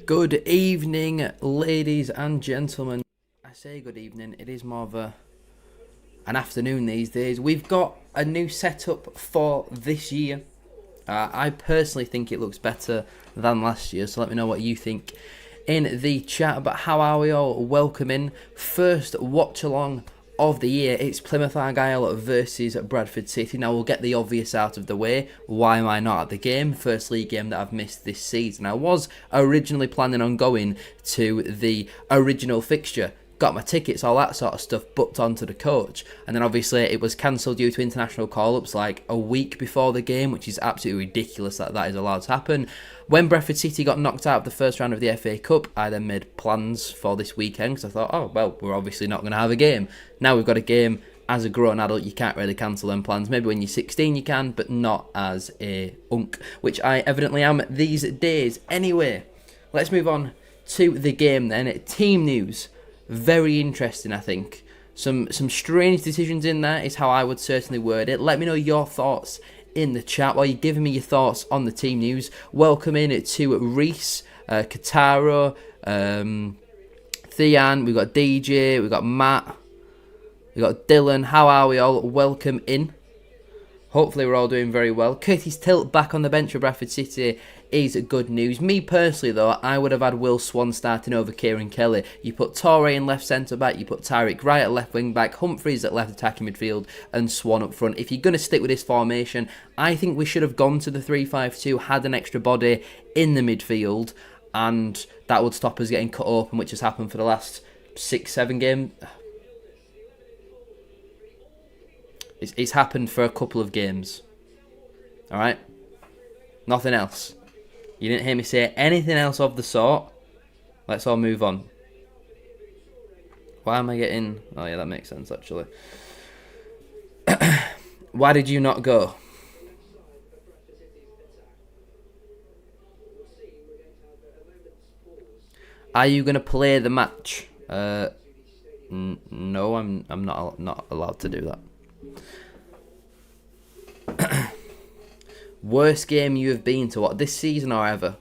Good evening, ladies and gentlemen. I say good evening, it is more of an afternoon these days. We've got a new setup for this year. I personally think it looks better than last year, so let me know what you think in the chat. But how are we all? Welcome in. First watch along of the year. It's Plymouth Argyle versus Bradford City. Now we'll get the obvious out of the way. Why am I not at the game? First league game that I've missed this season. I was originally planning on going to the original fixture. Got my tickets, all that sort of stuff, booked onto the coach. And then obviously it was cancelled due to international call-ups like a week before the game, which is absolutely ridiculous that that is allowed to happen. When Bradford City got knocked out of the first round of the FA Cup, I then made plans for this weekend because I thought, oh, well, we're obviously not going to have a game. Now we've got a game. As a grown adult, you can't really cancel them plans. Maybe when you're 16 you can, but not as a unk, which I evidently am these days. Anyway, let's move on to the game then. Team news. Very interesting, I think. Some strange decisions in there is how I would certainly word it. Let me know your thoughts in the chat while you're giving me your thoughts on the team news. Welcome in to Reese, Kataro, Thean, we've got DJ, we've got Matt, we've got Dylan. How are we all? Welcome in. Hopefully we're all doing very well. Curtis Tilt back on the bench for Bradford City is good news. Me personally though, I would have had Will Swan starting over Kieran Kelly. You put Torre in left centre back, you put Tyreek Wright at left wing back, Humphreys at left attacking midfield and Swan up front. If you're going to stick with this formation, I think we should have gone to the 3-5-2, had an extra body in the midfield, and that would stop us getting cut open, which has happened for the last 6-7 games. It's happened for a couple of games. Alright? Nothing else. You didn't hear me say anything else of the sort. Let's all move on. Why am I getting... Oh yeah, that makes sense actually. Why did you not go? Are you going to play the match? No, I'm not allowed to do that. Worst game you have been to, what, this season or ever?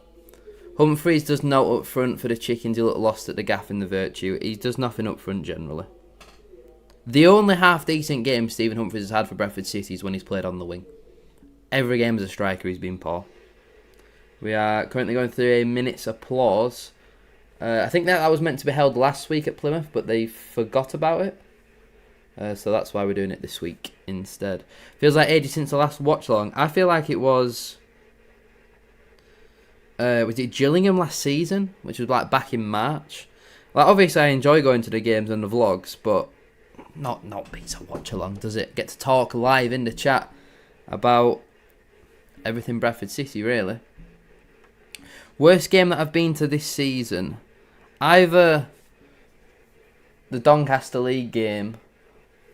Humphreys does no up front for the Chickens. He looked lost at the gaff in the Virtue. He does nothing up front generally. The only half decent game Stephen Humphreys has had for Bradford City is when he's played on the wing. Every game as a striker he's been poor. We are currently going through a minute's applause. I think that was meant to be held last week at Plymouth, but they forgot about it. So that's why we're doing it this week instead. Feels like ages since the last watch along. I feel like it was it Gillingham last season, which was like back in March. Like obviously I enjoy going to the games and the vlogs, but not beats a watch along, does it? Get to talk live in the chat about everything Bradford City, really. Worst game that I've been to this season, either the Doncaster League game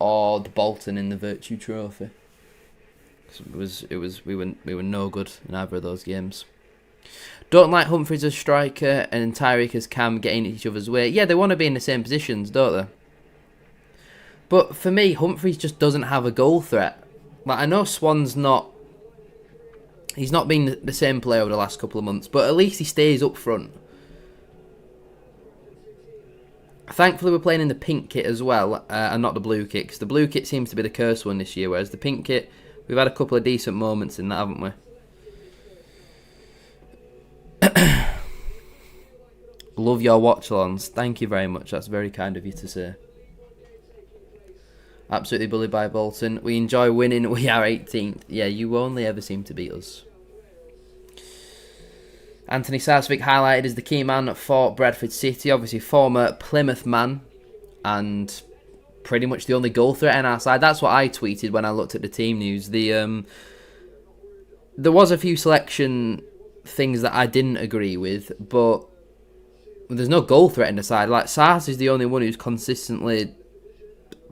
or the Bolton in the Virtue Trophy. We were no good in either of those games. Don't like Humphreys as striker and Tyreek as cam getting each other's way. Yeah, they want to be in the same positions, don't they? But for me, Humphreys just doesn't have a goal threat. Like I know Swan's not. He's not been the same player over the last couple of months, but at least he stays up front. Thankfully, we're playing in the pink kit as well, and not the blue kit, because the blue kit seems to be the cursed one this year, whereas the pink kit, we've had a couple of decent moments in that, haven't we? Love your watch-alongs. Thank you very much. That's very kind of you to say. Absolutely bullied by Bolton. We enjoy winning. We are 18th. Yeah, you only ever seem to beat us. Anthony Sarsvik highlighted as the key man for Bradford City. Obviously, former Plymouth man. And pretty much the only goal threat on our side. That's what I tweeted when I looked at the team news. There was a few selection things that I didn't agree with. But there's no goal threat in the side. Like, Sars is the only one who's consistently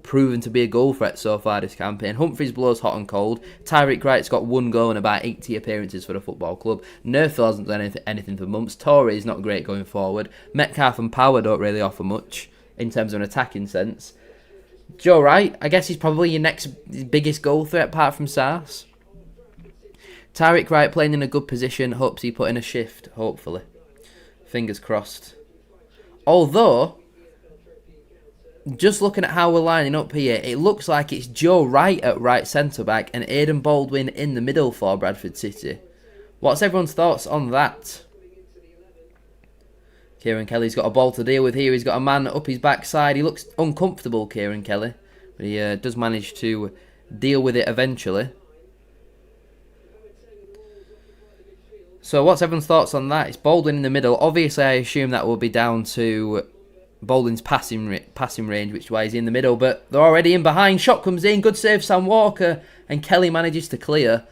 proven to be a goal threat so far this campaign. Humphreys blows hot and cold. Tyreek Wright's got one goal in about 80 appearances for the football club. Nerfil hasn't done anything for months. Torre is not great going forward. Metcalf and Power don't really offer much in terms of an attacking sense. Joe Wright, I guess he's probably your next biggest goal threat apart from Sars. Tyreek Wright playing in a good position. Hopes he put in a shift, hopefully. Fingers crossed. Although, just looking at how we're lining up here, it looks like it's Joe Wright at right centre-back and Aidan Baldwin in the middle for Bradford City. What's everyone's thoughts on that? Kieran Kelly's got a ball to deal with here. He's got a man up his backside. He looks uncomfortable, Kieran Kelly. But he does manage to deal with it eventually. So what's everyone's thoughts on that? It's Baldwin in the middle. Obviously, I assume that will be down to Baldwin's passing range, which is why he's in the middle. But they're already in behind. Shot comes in. Good save, Sam Walker. And Kelly manages to clear.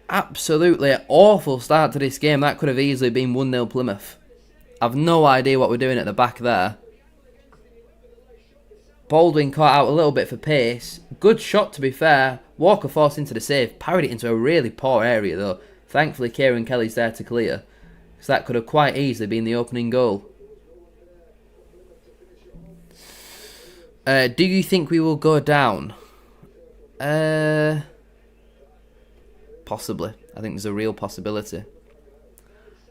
Absolutely awful start to this game. That could have easily been 1-0 Plymouth. I've no idea what we're doing at the back there. Baldwin caught out a little bit for pace. Good shot, to be fair. Walker forced into the save. Parried it into a really poor area, though. Thankfully, Kieran Kelly's there to clear. Because that could have quite easily been the opening goal. Do you think we will go down? Possibly. I think there's a real possibility.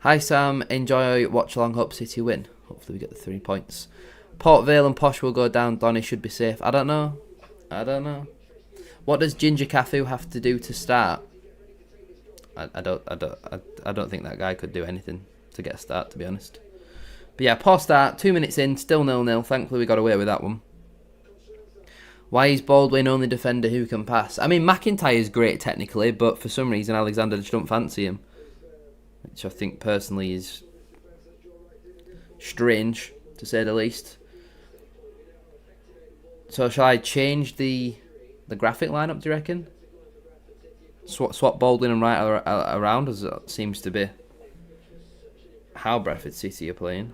Hi Sam, enjoy watch along, hope City win. Hopefully we get the 3 points. Port Vale and Posh will go down, Donny should be safe. I don't know. What does Ginger Cafu have to do to start? I don't think that guy could do anything to get a start, to be honest. But yeah, poor start, 2 minutes in, still 0-0. Thankfully we got away with that one. Why is Baldwin only defender who can pass? I mean, McIntyre is great technically, but for some reason Alexander just don't fancy him. Which I think personally is strange, to say the least. So shall I change the graphic lineup, do you reckon? Swap Baldwin and Wright around, as it seems to be how Bradford City are playing.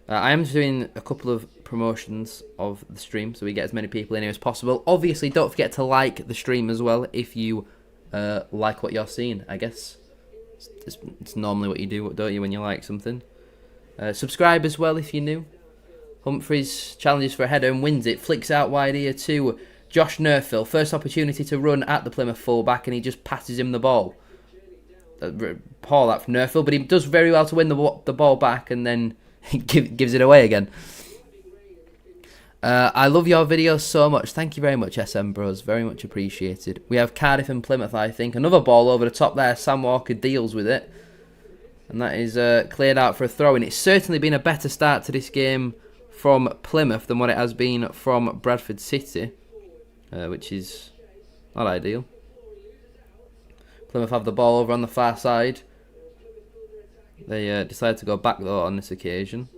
I am doing a couple of promotions of the stream, so we get as many people in here as possible. Obviously, don't forget to like the stream as well if you like what you're seeing, I guess. It's normally what you do, don't you, when you like something. Subscribe as well if you're new. Humphreys challenges for a header and wins it. Flicks out wide here to Josh Nerfill. First opportunity to run at the Plymouth fullback and he just passes him the ball. Poor that from Nerfill, but he does very well to win the ball back and then he gives it away again. I love your videos so much. Thank you very much, SM Bros. Very much appreciated. We have Cardiff and Plymouth, I think. Another ball over the top there. Sam Walker deals with it. And that is cleared out for a throw-in. It's certainly been a better start to this game from Plymouth than what it has been from Bradford City. Which is not ideal. Plymouth have the ball over on the far side. They decided to go back, though, on this occasion.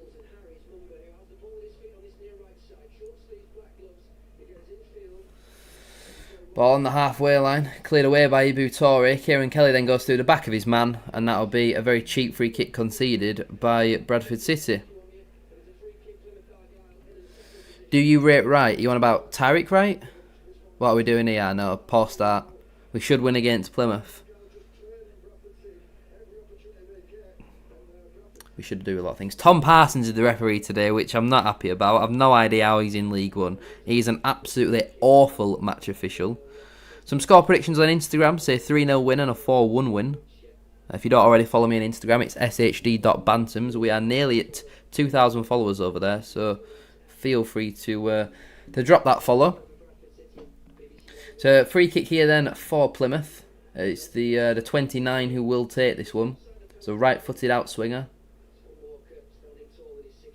Ball on the halfway line, cleared away by Ibu Toure. Kieran Kelly then goes through the back of his man, and that'll be a very cheap free kick conceded by Bradford City. Do you rate Wright? You on about Tyreek Wright? What are we doing here? No, poor start. We should win against Plymouth. We should do a lot of things. Tom Parsons is the referee today, which I'm not happy about. I've no idea how he's in League One. He's an absolutely awful match official. Some score predictions on Instagram say 3-0 win and a 4-1 win. If you don't already follow me on Instagram, it's shd.bantams. We are nearly at 2,000 followers over there, so feel free to drop that follow. So free kick here then for Plymouth. It's the 29 who will take this one. So right-footed outswinger.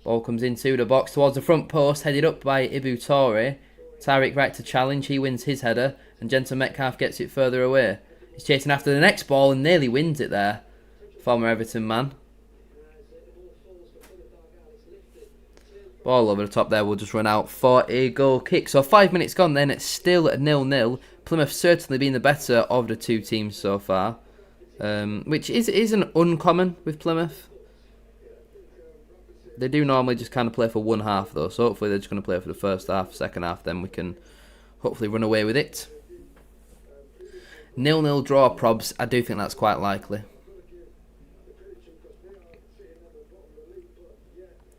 Ball comes into the box towards the front post, headed up by Ibu Toure. Tyreek Wright to challenge, he wins his header, and Jensen Metcalf gets it further away. He's chasing after the next ball and nearly wins it there. Former Everton man. Ball over the top there will just run out for a goal kick. So 5 minutes gone then, it's still 0-0. Plymouth certainly been the better of the two teams so far. Which isn't uncommon with Plymouth. They do normally just kind of play for one half though, so hopefully they're just going to play for the first half, second half, then we can hopefully run away with it. 0-0 draw, probs. I do think that's quite likely.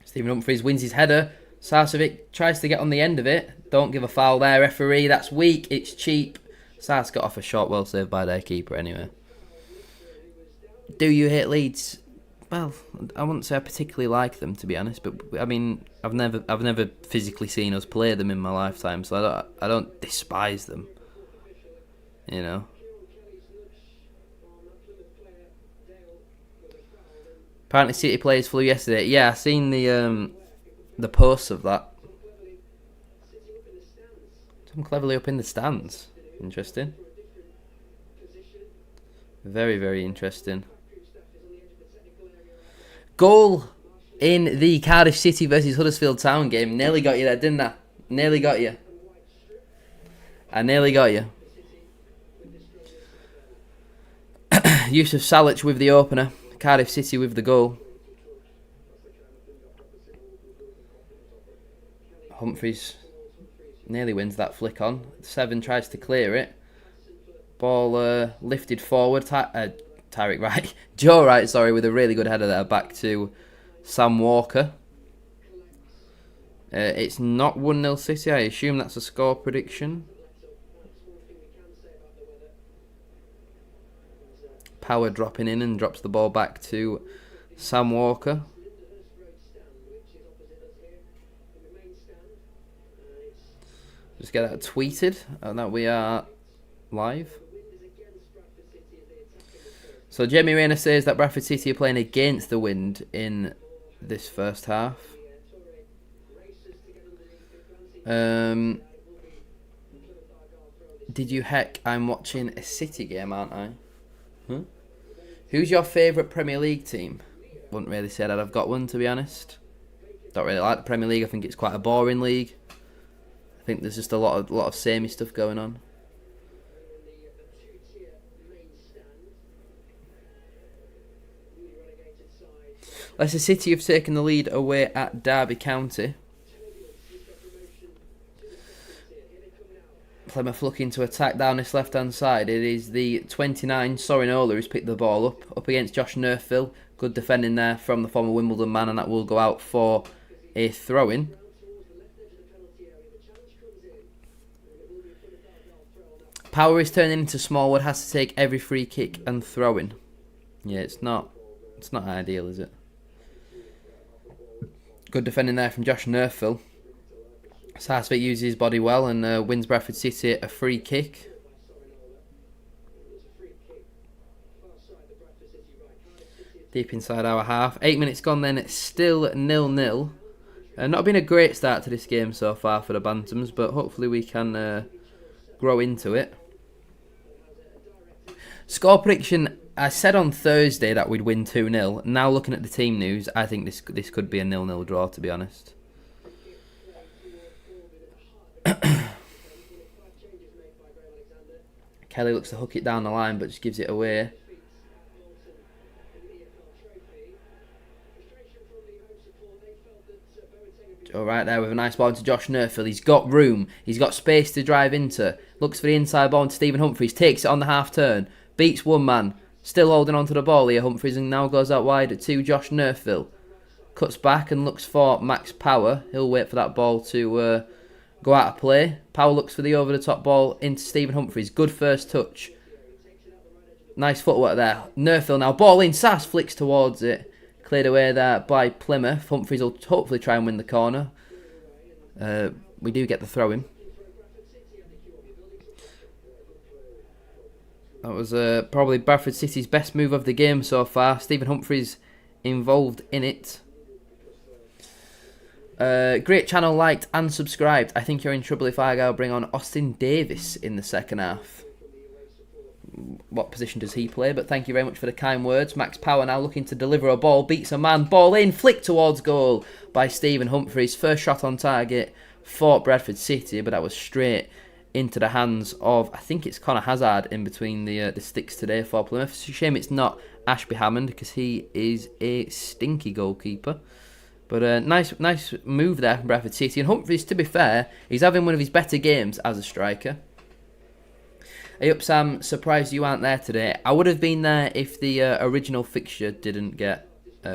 Stephen Humphreys wins his header. Sarcevic tries to get on the end of it. Don't give a foul there, referee. That's weak. It's cheap. Sars got off a shot, well saved by their keeper anyway. Do you hate Leeds? well, I wouldn't say I particularly like them, to be honest. But I mean, I've never physically seen us play them in my lifetime, so I don't despise them. You know. Apparently, City players flew yesterday. Yeah, I seen the posts of that. Some cleverly up in the stands. Interesting. Very, very interesting. Goal in the Cardiff City versus Huddersfield Town game. Nearly got you there, didn't I? Nearly got you. I nearly got you. Yusuf Salic with the opener. Cardiff City with the goal. Humphries nearly wins that flick on. 7 tries to clear it. Ball lifted forward. Tyrick Wright. Joe Wright, sorry, with a really good header there. Back to Sam Walker. It's not 1-0 City. I assume that's a score prediction. Power dropping in and drops the ball back to Sam Walker. Just get that tweeted and that we are live. So Jamie Rayner says that Bradford City are playing against the wind in this first half. Did you heck? I'm watching a City game, aren't I? Huh? Who's your favourite Premier League team? Wouldn't really say that I've got one, to be honest. Don't really like the Premier League. I think it's quite a boring league. I think there's just a lot of samey stuff going on. Leicester City have taken the lead away at Derby County. Plymouth looking to attack down this left-hand side. It is the 29, Sorinola, who's picked the ball up against Josh Nerfville. Good defending there from the former Wimbledon man, and that will go out for a throw-in. Power is turning into Smallwood, has to take every free kick and throw-in. Yeah, it's not ideal, is it? Good defending there from Josh Nerfville. Sarsfield uses his body well and wins Bradford City a free kick. Deep inside our half. 8 minutes gone then, it's still 0-0. Not been a great start to this game so far for the Bantams, but hopefully we can grow into it. Score prediction, I said on Thursday that we'd win 2-0. Now looking at the team news, I think this could be a 0-0 draw, to be honest. Kelly looks to hook it down the line, but just gives it away. All right there with a nice ball to Josh Nerfville. He's got room. He's got space to drive into. Looks for the inside ball to Stephen Humphries. Takes it on the half turn. Beats one man. Still holding on to the ball here, Humphries, and now goes out wide to Josh Nerfville. Cuts back and looks for Max Power. He'll wait for that ball to go out of play. Power looks for the over-the-top ball into Stephen Humphries. Good first touch. Nice footwork there. Nerfville now. Ball in. Sass flicks towards it. Cleared away there by Plymouth. Humphries will hopefully try and win the corner. We do get the throw-in. That was probably Bradford City's best move of the game so far. Stephen Humphries involved in it. Great channel, liked and subscribed. I think you're in trouble if Argyle bring on Austin Davis in the second half. What position does he play? But thank you very much for the kind words. Max Power now looking to deliver a ball. Beats a man. Ball in. Flick towards goal by Stephen Humphries. First shot on target for Bradford City, but that was straight into the hands of, I think it's Connor Hazard in between the sticks today for Plymouth. It's a shame it's not Ashby Hammond because he is a stinky goalkeeper. But nice move there from Bradford City. And Humphries, to be fair, he's having one of his better games as a striker. Hey up Sam, surprised you aren't there today. I would have been there if the original fixture didn't get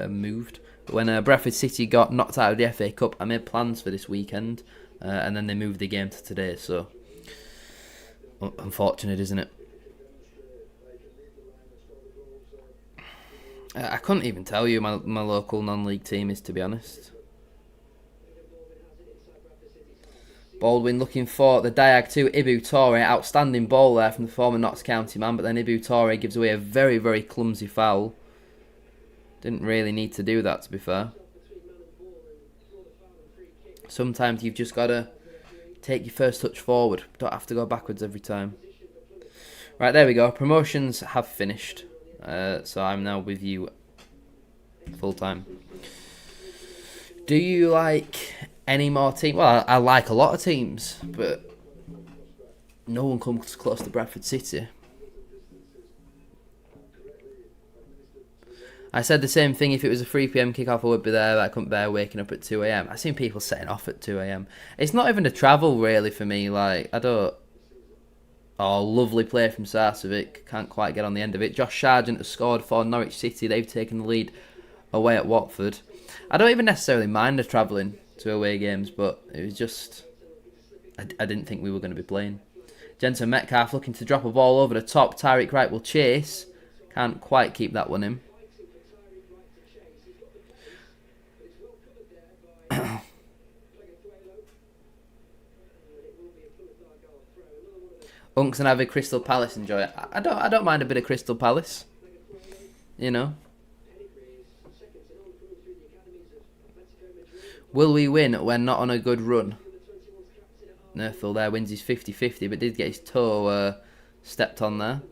moved. When Bradford City got knocked out of the FA Cup, I made plans for this weekend. And then they moved the game to today, so unfortunate, isn't it? I couldn't even tell you my local non-league team is, to be honest. Baldwin looking for the diag to Ibu Torre. Outstanding ball there from the former Notts County man, but then Ibu Torre gives away a very, very clumsy foul. Didn't really need to do that, to be fair. Sometimes you've just got to take your first touch forward. Don't have to go backwards every time. Right, there we go. Promotions have finished. So I'm now with you full time. Do you like any more teams? Well, I like a lot of teams, but no one comes close to Bradford City. I said the same thing. If it was a 3 PM kickoff, I would be there. But I couldn't bear waking up at 2 AM. I've seen people setting off at 2 AM. It's not even a travel, really, for me. Like, I don't... Oh, lovely play from Sarcevic. Can't quite get on the end of it. Josh Sargent has scored for Norwich City. They've taken the lead away at Watford. I don't even necessarily mind the travelling to away games, but it was just... I didn't think we were going to be playing. Jensen Metcalf looking to drop a ball over the top. Tyreek Wright will chase. Can't quite keep that one in. Unks and have a Crystal Palace enjoy it. I don't mind a bit of Crystal Palace. You know. Will we win when not on a good run? Nerthal there wins his 50-50, but did get his toe stepped on there.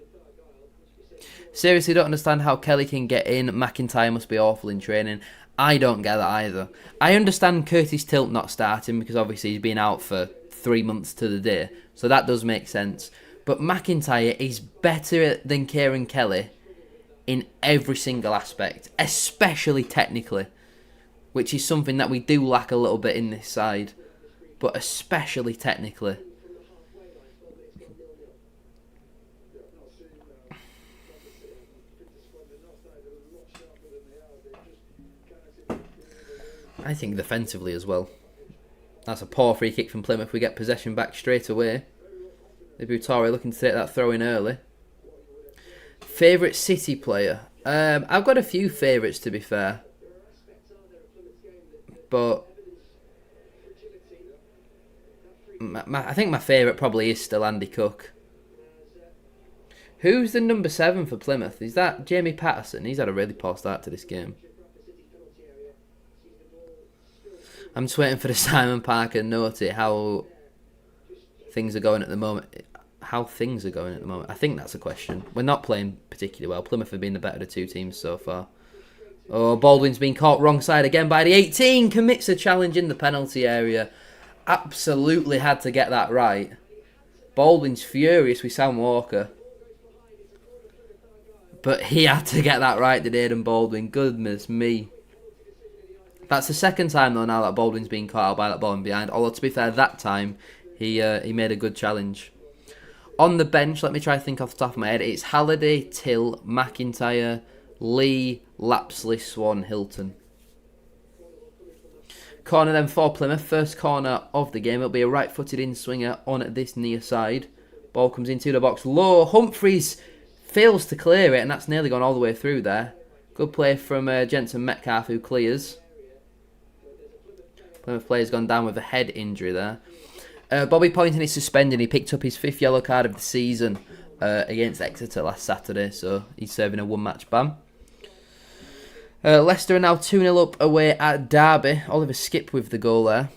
Seriously, don't understand how Kelly can get in. McIntyre must be awful in training. I don't get that either. I understand Curtis Tilt not starting because obviously he's been out for 3 months to the day. So that does make sense. But McIntyre is better than Kieran Kelly in every single aspect, especially technically, which is something that we do lack a little bit in this side, but especially technically. I think defensively as well. That's a poor free kick from Plymouth. We get possession back straight away. Ibu Torre looking to take that throw in early. Favourite City player? I've got a few favourites, to be fair. But I think my favourite probably is still Andy Cook. Who's the number 7 for Plymouth? Is that Jamie Patterson? He's had a really poor start to this game. I'm just waiting for the Simon Parker note how things are going at the moment. How things are going at the moment. I think that's a question. We're not playing particularly well. Plymouth have been the better of the two teams so far. Oh, Baldwin's been caught wrong side again by the 18. Commits a challenge in the penalty area. Absolutely had to get that right. Baldwin's furious with Sam Walker. But he had to get that right, did Aidan Baldwin. Goodness me. That's the second time, though, now that Baldwin's been caught out by that ball in behind. Although, to be fair, that time, he made a good challenge. On the bench, let me try to think off the top of my head. It's Halliday, Till, McIntyre, Lee, Lapsley, Swan, Hilton. Corner then for Plymouth. First corner of the game. It'll be a right-footed in-swinger on this near side. Ball comes into the box low. Humphreys fails to clear it, and that's nearly gone all the way through there. Good play from Jensen Metcalf, who clears. Plymouth player's gone down with a head injury there. Bobby Poynton is suspended. He picked up his 5th yellow card of the season against Exeter last Saturday, so he's serving a 1-match ban. Leicester are now 2-0 up away at Derby. Oliver Skip with the goal there.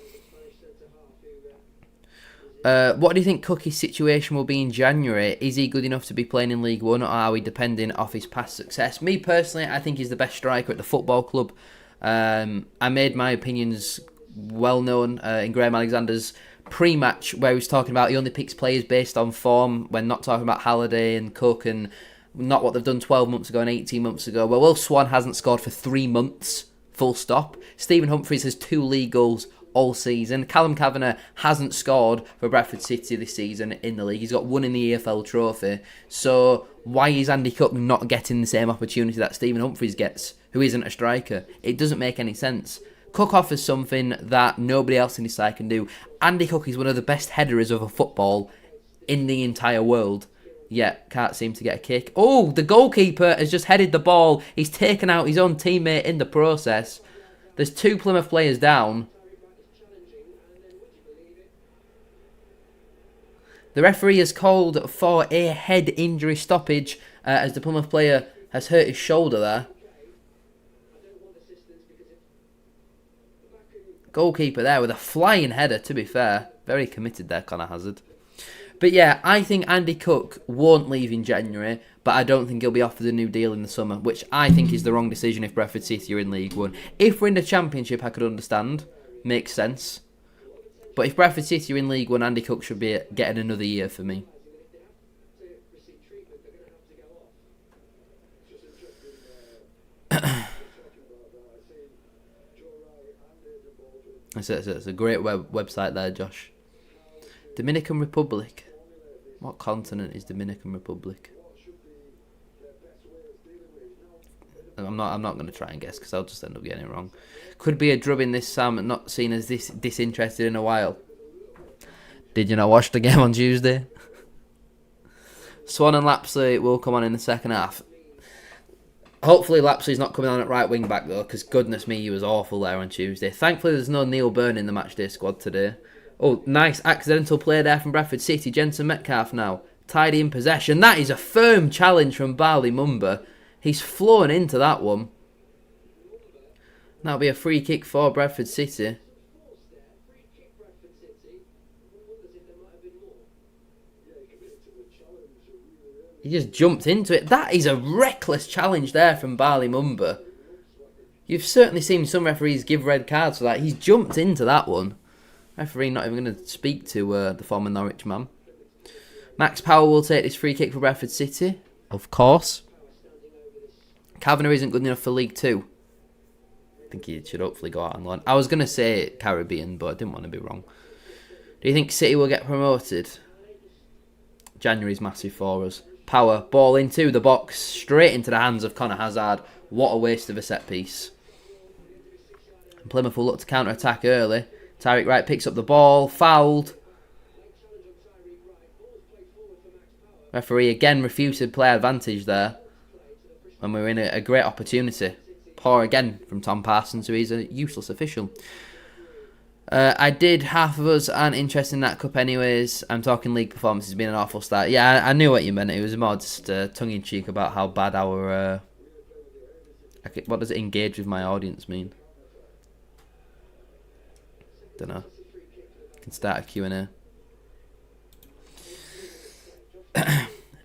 What do you think Cookie's situation will be in January? Is he good enough to be playing in League One, or are we depending off his past success? Me personally, I think he's the best striker at the football club. I made my opinions well known in Graham Alexander's pre-match, where he was talking about he only picks players based on form when not talking about Halliday and Cook and not what they've done 12 months ago and 18 months ago. Well, Will Swan hasn't scored for 3 months, full stop. Stephen Humphreys has 2 league goals all season. Callum Kavanagh hasn't scored for Bradford City this season in the league. He's got 1 in the EFL trophy. So why is Andy Cook not getting the same opportunity that Stephen Humphreys gets, who isn't a striker? It doesn't make any sense. Cook offers something that nobody else in his side can do. Andy Cook is one of the best headerers of a football in the entire world. Yeah, can't seem to get a kick. Oh, the goalkeeper has just headed the ball. He's taken out his own teammate in the process. There's 2 Plymouth players down. The referee has called for a head injury stoppage as the Plymouth player has hurt his shoulder there. Goalkeeper there with a flying header, to be fair. Very committed there, Connor Hazard. But yeah, I think Andy Cook won't leave in January, but I don't think he'll be offered a new deal in the summer, which I think is the wrong decision if Bradford City are in League One. If we're in the Championship, I could understand. Makes sense. But if Bradford City are in League One, Andy Cook should be getting another year for me. It's a great website there, Josh. Dominican Republic. What continent is Dominican Republic? I'm not going to try and guess because I'll just end up getting it wrong. Could be a drubbing this Sam, not seen as this disinterested in a while. Did you not watch the game on Tuesday? Swan and Lapsley will come on in the second half. Hopefully Lapsley's not coming on at right wing back though, because goodness me, he was awful there on Tuesday. Thankfully there's no Neil Byrne in the matchday squad today. Oh, nice accidental play there from Bradford City. Jensen Metcalf now. Tidy in possession. That is a firm challenge from Barley Mumba. He's flown into that one. That'll be a free kick for Bradford City. He just jumped into it. That is a reckless challenge there from Barley Mumba. You've certainly seen some referees give red cards for that. He's jumped into that one. Referee not even going to speak to the former Norwich man. Max Power will take this free kick for Bradford City. Of course. Kavanagh isn't good enough for League 2. I think he should hopefully go out on loan. I was going to say Caribbean, but I didn't want to be wrong. Do you think City will get promoted? January's massive for us. Power, ball into the box, straight into the hands of Connor Hazard. What a waste of a set piece. And Plymouth will look to counter-attack early. Tyreek Wright picks up the ball, fouled. Referee again refused to play advantage there. And we're in a great opportunity. Poor again from Tom Parsons, so he's a useless official. I did, half of us aren't interested in that cup anyways. I'm talking league performance has been an awful start. Yeah, I knew what you meant. It was more just tongue-in-cheek about how bad our... what does it engage with my audience mean? Don't know. Can start a Q&A.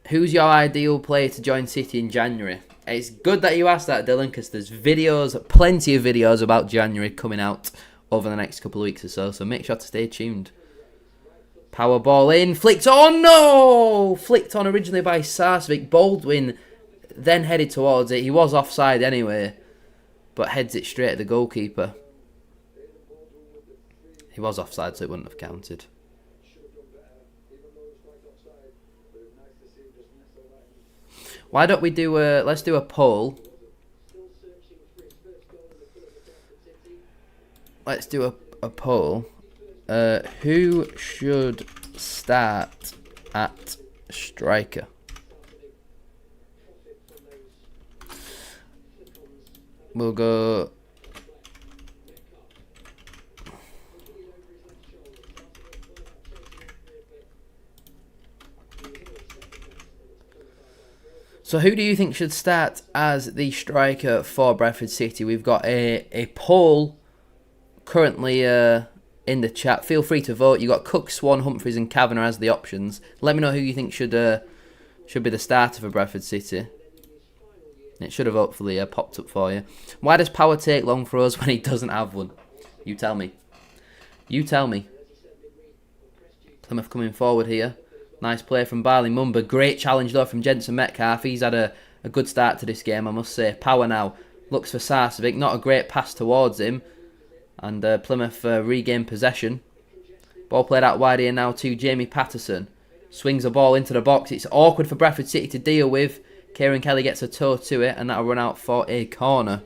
Who's your ideal player to join City in January? It's good that you asked that, Dylan, because there's videos, plenty of videos about January coming out over the next couple of weeks or so make sure to stay tuned. Power ball in, flicked on, no! Flicked on originally by Sarcevic. Baldwin then headed towards it. He was offside anyway, but heads it straight at the goalkeeper. He was offside, so it wouldn't have counted. Why don't we do let's do a poll. Let's do a poll. Who should start at striker? We'll go... So who do you think should start as the striker for Bradford City? We've got a poll currently in the chat. Feel free to vote. You've got Cook, Swan, Humphreys and Kavanagh as the options. Let me know who you think should be the starter for Bradford City. It should have hopefully popped up for you. Why does Power take long for us when he doesn't have one? You tell me. You tell me. Plymouth coming forward here. Nice play from Barley Mumba. Great challenge though from Jensen Metcalf. He's had a good start to this game, I must say. Power now looks for Sarcevic. Not a great pass towards him. And Plymouth regain possession. Ball played out wide here now to Jamie Patterson. Swings the ball into the box. It's awkward for Bradford City to deal with. Kieran Kelly gets a toe to it, and that'll run out for a corner.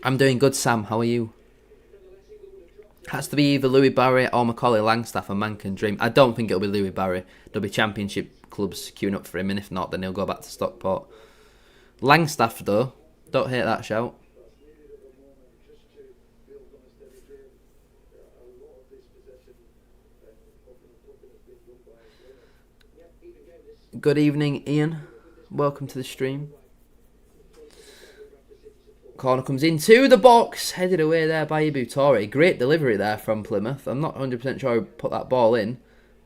I'm doing good, Sam. How are you? Has to be either Louis Barry or Macaulay Langstaff, a man can dream. I don't think it'll be Louis Barry. There'll be championship clubs queuing up for him, and if not, then he'll go back to Stockport. Langstaff, though, don't hate that shout. Good evening, Ian. Welcome to the stream. Corner comes into the box, headed away there by Ibutore. Great delivery there from Plymouth. I'm not 100% sure who put that ball in,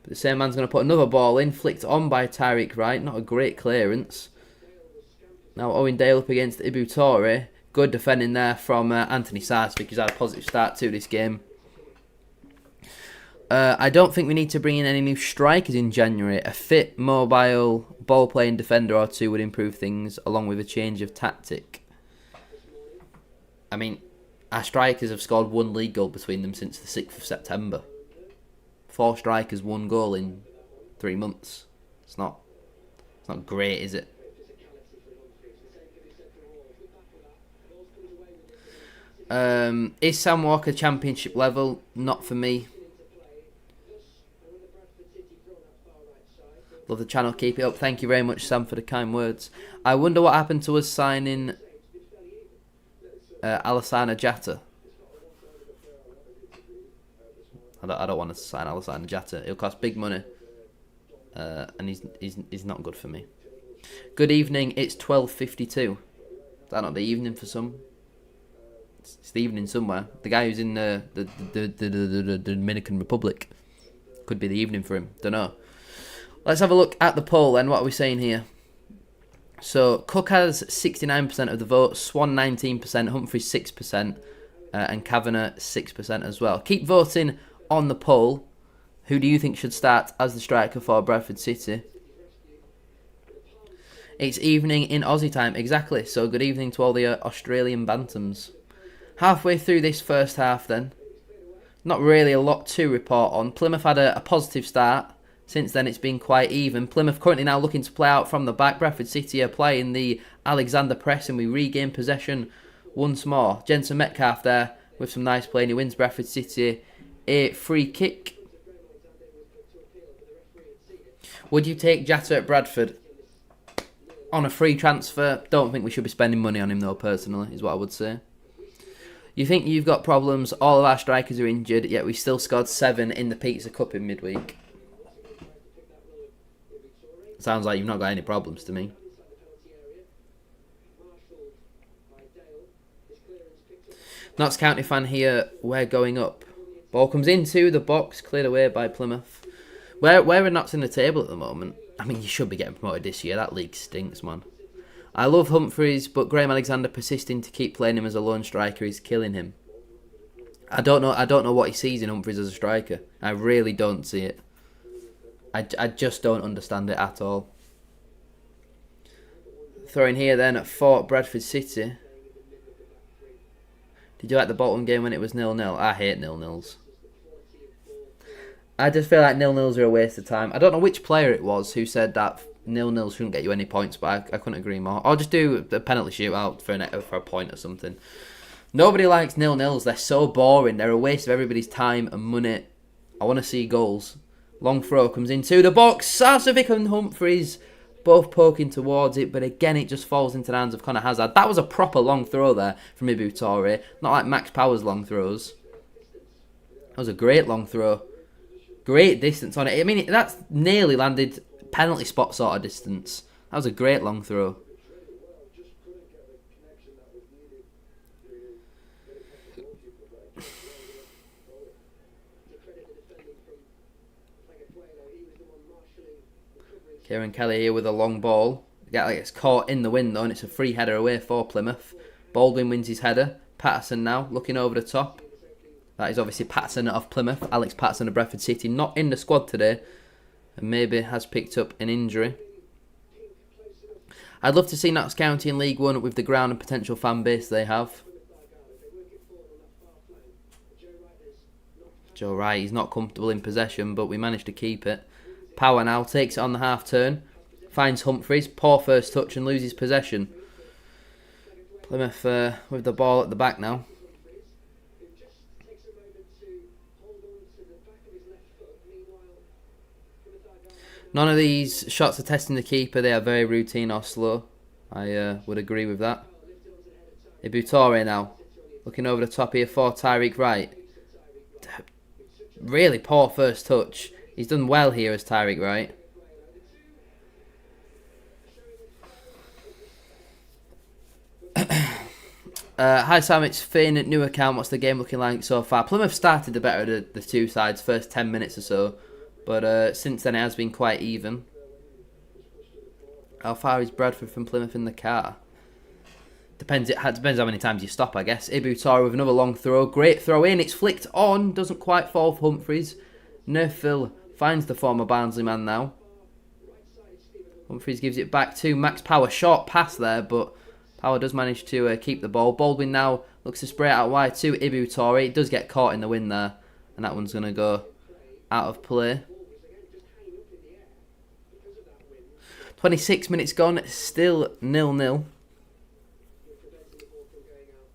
but the same man's going to put another ball in, flicked on by Tyreek Wright. Not a great clearance. Now Owen Dale up against Ibutore. Good defending there from Anthony Sarsfield, who's had a positive start to this game. I don't think we need to bring in any new strikers in January. A fit, mobile, ball-playing defender or two would improve things, along with a change of tactic. I mean, our strikers have scored 1 league goal between them since the 6th of September. 4 strikers, 1 goal in 3 months. It's not great, is it? Is Sam Walker championship level? Not for me. Love the channel, keep it up. Thank you very much, Sam, for the kind words. I wonder what happened to us signing Alassane Jatta. I don't want to sign Alassane Jatta. It'll cost big money, and he's not good for me. Good evening. It's 12:52. Is that not the evening for some? It's the evening somewhere. The guy who's in the Dominican Republic, could be the evening for him. Don't know. Let's have a look at the poll then. What are we saying here? So, Cook has 69% of the vote, Swan 19%, Humphries 6%, and Kavanagh 6% as well. Keep voting on the poll. Who do you think should start as the striker for Bradford City? It's evening in Aussie time, exactly. So, good evening to all the Australian bantams. Halfway through this first half then. Not really a lot to report on. Plymouth had a positive start. Since then, it's been quite even. Plymouth currently now looking to play out from the back. Bradford City are playing the Alexander press, and we regain possession once more. Jensen Metcalf there with some nice play, and he wins Bradford City a free kick. Would you take Jatta at Bradford on a free transfer? Don't think we should be spending money on him, though, personally, is what I would say. You think you've got problems, all of our strikers are injured, yet we still scored 7 in the Pizza Cup in midweek. Sounds like you've not got any problems to me. Notts County fan here, we're going up. Ball comes into the box, cleared away by Plymouth. Where are Notts in the table at the moment? I mean, you should be getting promoted this year. That league stinks, man. I love Humphries, but Graham Alexander persisting to keep playing him as a lone striker is killing him. I don't know what he sees in Humphries as a striker. I really don't see it. I just don't understand it at all. Throwing here then at Fort Bradford City. Did you like the Bolton game when it was 0-0? I hate 0-0s. I just feel like 0-0s are a waste of time. I don't know which player it was who said that 0-0s shouldn't get you any points, but I couldn't agree more. Or just do a penalty shootout for a point or something. Nobody likes 0-0s. They're so boring. They're a waste of everybody's time and money. I want to see goals. Long throw comes into the box. Sarcevic and Humphries both poking towards it, but again it just falls into the hands of Conor Hazard. That was a proper long throw there from Ibutore. Not like Max Power's long throws. That was a great long throw. Great distance on it. I mean, that's nearly landed penalty spot sort of distance. That was a great long throw. Kieran Kelly here with a long ball. It's caught in the wind though, and it's a free header away for Plymouth. Baldwin wins his header. Patterson now looking over the top. That is obviously Patterson of Plymouth. Alex Patterson of Bradford City, not in the squad today, and maybe has picked up an injury. I'd love to see Notts County in League One with the ground and potential fan base they have. Joe Wright, he's not comfortable in possession, but we managed to keep it. Power now takes it on the half turn. Finds Humphries, poor first touch and loses possession. Plymouth with the ball at the back now. None of these shots are testing the keeper. They are very routine or slow. I would agree with that. Ibutore now. Looking over the top here for Tyreek Wright. Really poor first touch. He's done well here as Tyreek Wright. Hi Sam, it's Finn at new account. What's the game looking like so far? Plymouth started the better of the two sides, first 10 minutes or so. But since then it has been quite even. How far is Bradford from Plymouth in the car? Depends how many times you stop, I guess. Ibutore with another long throw. Great throw in. It's flicked on. Doesn't quite fall for Humphries. Nerfil finds the former Barnsley man now. Humphries gives it back to Max Power. Short pass there, but Power does manage to keep the ball. Baldwin now looks to spray it out wide to Ibutore. It does get caught in the wind there. And that one's going to go out of play. 26 minutes gone. Still 0-0.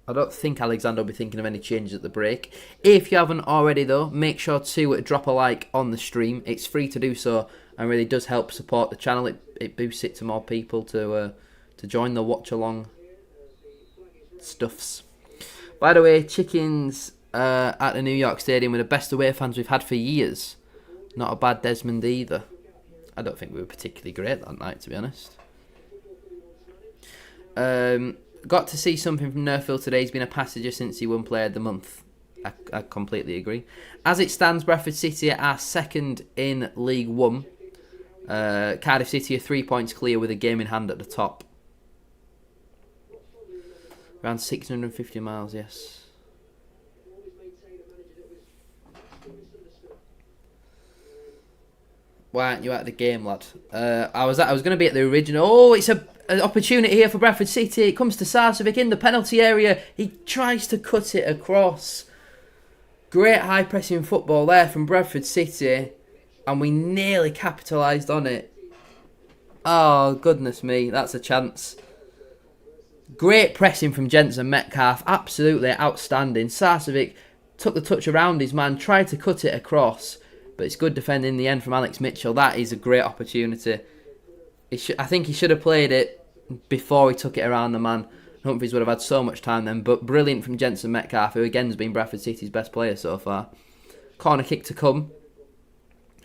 I don't think Alexander will be thinking of any changes at the break. If you haven't already though, make sure to drop a like on the stream. It's free to do so and really does help support the channel. It boosts it to more people to join the watch along stuffs. By the way, Chickens at the New York Stadium were the best away fans we've had for years. Not a bad Desmond either. I don't think we were particularly great that night, to be honest. Got to see something from Nerfil today. He's been a passenger since he won Player of the Month. I completely agree. As it stands, Bradford City are second in League One. Cardiff City are 3 points clear with a game in hand at the top. Around 650 miles, yes. Why aren't you at the game, lad? I was going to be at the original. Oh, it's an opportunity here for Bradford City. It comes to Sarcevic in the penalty area. He tries to cut it across. Great high pressing football there from Bradford City. And we nearly capitalised on it. Oh, goodness me. That's a chance. Great pressing from Jensen Metcalf. Absolutely outstanding. Sarcevic took the touch around his man. Tried to cut it across. But it's good defending in the end from Alex Mitchell. That is a great opportunity. I think he should have played it before he took it around the man. Humphries would have had so much time then. But brilliant from Jensen Metcalf, who again has been Bradford City's best player so far. Corner kick to come.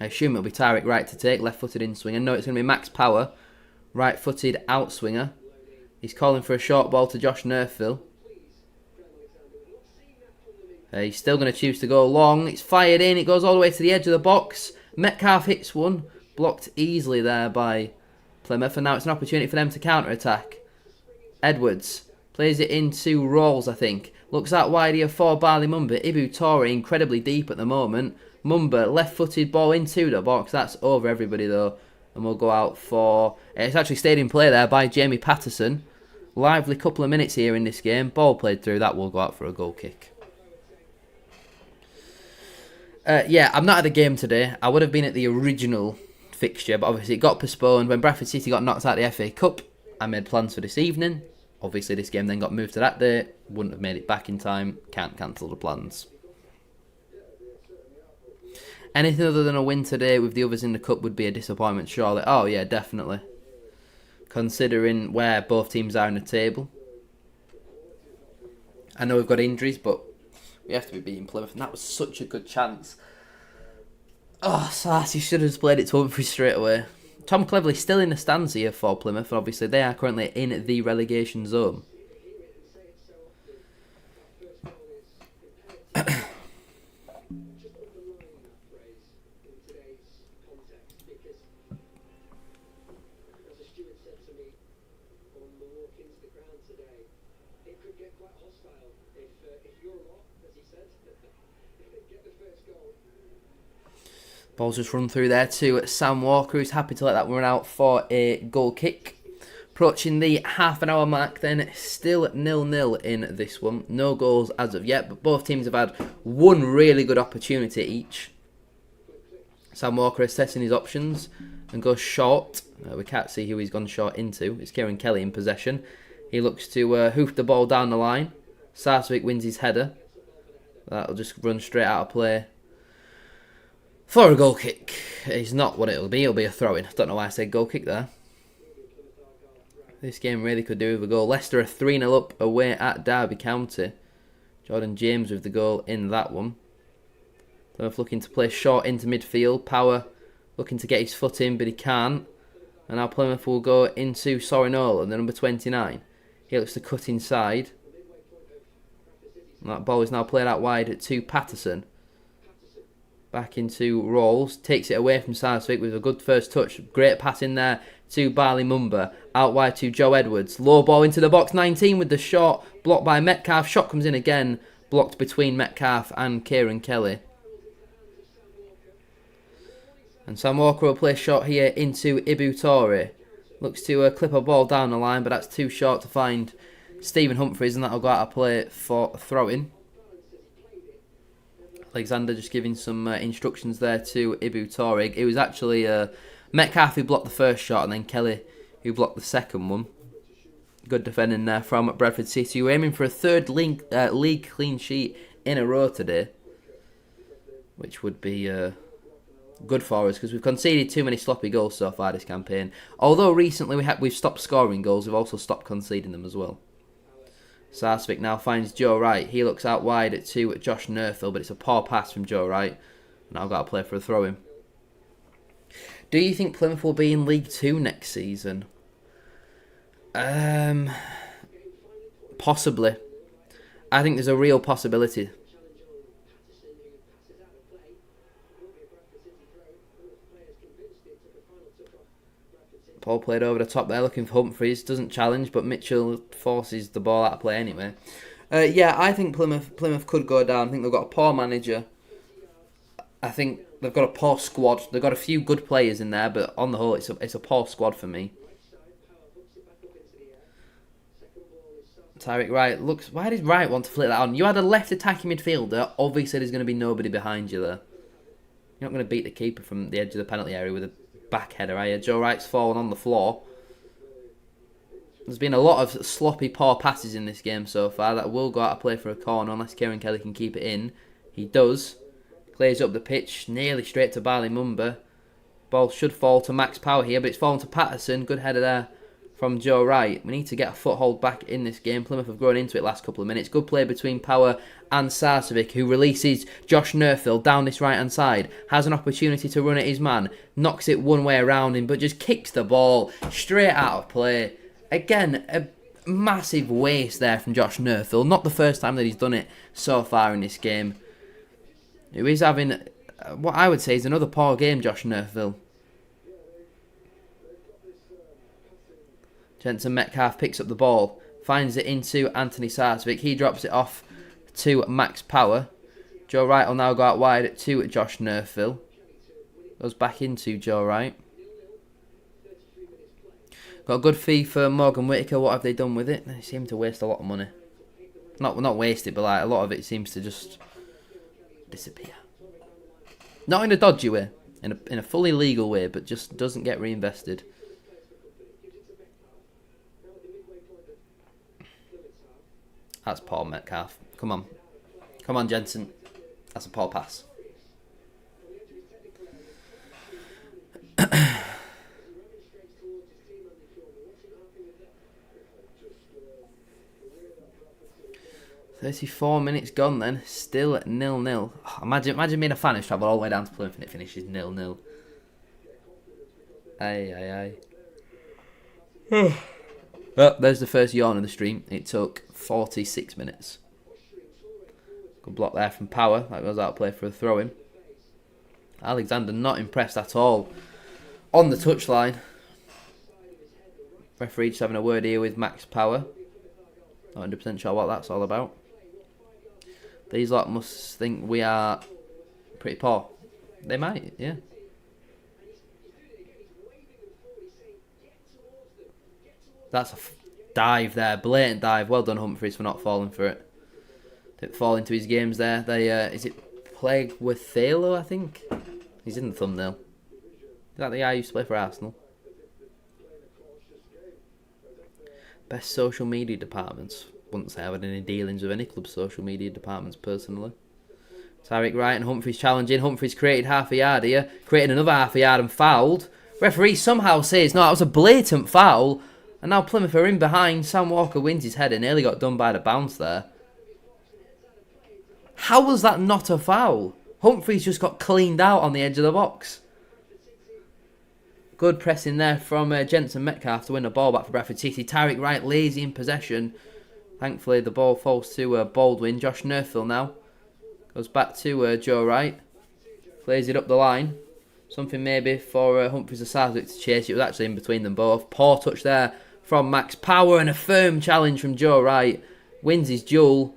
I assume it'll be Tyreek Wright to take. Left-footed in-swinger. No, it's going to be Max Power. Right-footed out-swinger. He's calling for a short ball to Josh Nerfil. He's still going to choose to go long. It's fired in. It goes all the way to the edge of the box. Metcalf hits one. Blocked easily there by Plymouth. And now it's an opportunity for them to counter-attack. Edwards plays it into Rawls, I think. Looks out wide here for Barley Mumba. Ibutore incredibly deep at the moment. Mumba, left-footed ball into the box. That's over everybody, though. And we'll go out for... It's actually stayed in play there by Jamie Patterson. Lively couple of minutes here in this game. Ball played through. That will go out for a goal kick. Yeah, I'm not at the game today. I would have been at the original fixture, but obviously it got postponed. When Bradford City got knocked out of the FA Cup, I made plans for this evening. Obviously this game then got moved to that day. Wouldn't have made it back in time. Can't cancel the plans. Anything other than a win today with the others in the cup would be a disappointment, surely. Oh yeah, definitely. Considering where both teams are in the table. I know we've got injuries, but we have to be beating Plymouth, and that was such a good chance. Oh, Sarcy should have played it to Humphries straight away. Tom Cleverley still in the stands here for Plymouth, and obviously they are currently in the relegation zone. Ball's just run through there to Sam Walker, who's happy to let that run out for a goal kick. Approaching the half an hour mark then, still 0-0 in this one. No goals as of yet, but both teams have had one really good opportunity each. Sam Walker assessing his options and goes short. We can't see who he's gone short into. It's Kieran Kelly in possession. He looks to hoof the ball down the line. Sarcevic wins his header. That'll just run straight out of play for a goal kick. It's not what it'll be. It'll be a throw-in. I don't know why I said goal kick there. This game really could do with a goal. Leicester are 3-0 up away at Derby County. Jordan James with the goal in that one. Plymouth looking to play short into midfield. Power looking to get his foot in, but he can't. And now Plymouth will go into Sorinola, the number 29. He looks to cut inside. And that ball is now played out wide to Patterson. Back into Rawls. Takes it away from Sarsfield with a good first touch. Great pass in there to Barley Mumba. Out wide to Joe Edwards. Low ball into the box. 19 with the shot. Blocked by Metcalf. Shot comes in again. Blocked between Metcalf and Kieran Kelly. And Sam Walker will play shot here into Ibu Torre. Looks to clip a ball down the line, but that's too short to find Stephen Humphries, and that'll go out of play for throw-in. Alexander just giving some instructions there to Ibu Torre. It was actually Metcalf who blocked the first shot, and then Kelly who blocked the second one. Good defending there from Bradford City, who are aiming for a third league clean sheet in a row today, which would be good for us because we've conceded too many sloppy goals so far this campaign. Although recently we've stopped scoring goals, we've also stopped conceding them as well. Sarsfield now finds Joe Wright. He looks out wide to Josh Nerthel, but it's a poor pass from Joe Wright. And I've got to play for a throw-in. Do you think Plymouth will be in League 2 next season? Possibly. I think there's a real possibility. Paul played over the top there, looking for Humphries. Doesn't challenge, but Mitchell forces the ball out of play anyway. Yeah, I think Plymouth could go down. I think they've got a poor manager. I think they've got a poor squad. They've got a few good players in there, but on the whole, it's a poor squad for me. Tyreek Wright looks. Why did Wright want to flick that on? You had a left attacking midfielder. Obviously, there's going to be nobody behind you there. You're not going to beat the keeper from the edge of the penalty area with a back header, are you? Joe Wright's fallen on the floor. There's been a lot of sloppy, poor passes in this game so far that will go out of play for a corner unless Kieran Kelly can keep it in. He does. Clears up the pitch, nearly straight to Barley Mumba. Ball should fall to Max Power here, but it's fallen to Patterson. Good header there from Joe Wright. We need to get a foothold back in this game. Plymouth have grown into it last couple of minutes. Good play between Power and Sarcevic, who releases Josh Nerthel down this right-hand side. Has an opportunity to run at his man. Knocks it one way around him, but just kicks the ball straight out of play. Again, a massive waste there from Josh Nerthel. Not the first time that he's done it so far in this game. Who is having what I would say is another poor game, Josh Nerthel. Jensen Metcalf picks up the ball, finds it into Anthony Sarcevic. He drops it off to Max Power. Joe Wright will now go out wide to Josh Nerthel. Goes back into Joe Wright. Got a good fee for Morgan Whittaker. What have they done with it? They seem to waste a lot of money. Not waste it, but like a lot of it seems to just disappear. Not in a dodgy way, in a fully legal way, but just doesn't get reinvested. That's Paul Metcalf. Come on. Come on, Jensen. That's a poor pass. "34 minutes gone then. Still at 0-0. Oh, imagine being a fan who's travelled all the way down to Plymouth and it finishes 0-0. Aye. Well, there's the first yawn of the stream. It took 46 minutes. Good block there from Power. That goes out of play for a throw-in. Alexander not impressed at all on the touchline. Referee just having a word here with Max Power. Not 100% sure what that's all about. These lot must think we are pretty poor. They might, yeah. That's a dive there, blatant dive. Well done, Humphries, for not falling for it. Didn't fall into his games there. They is it Plague with Thalo, I think? He's in the thumbnail. Is that the guy who used to play for Arsenal? Best social media departments. Wouldn't say I've had any dealings with any club's social media departments personally. Tyreek Wright and Humphries challenging. Humphries created half a yard here. Created another half a yard and fouled. Referee somehow says, no, that was a blatant foul. And now Plymouth are in behind. Sam Walker wins his header. Nearly got done by the bounce there. How was that not a foul? Humphries just got cleaned out on the edge of the box. Good pressing there from Jensen Metcalf to win the ball back for Bradford City. Tyreek Wright lazy in possession. Thankfully the ball falls to Baldwin. Josh Nerfield now goes back to Joe Wright. Plays it up the line. Something maybe for Humphries or Sarswick to chase. It was actually in between them both. Poor touch there from Max Power and a firm challenge from Joe Wright. Wins his duel.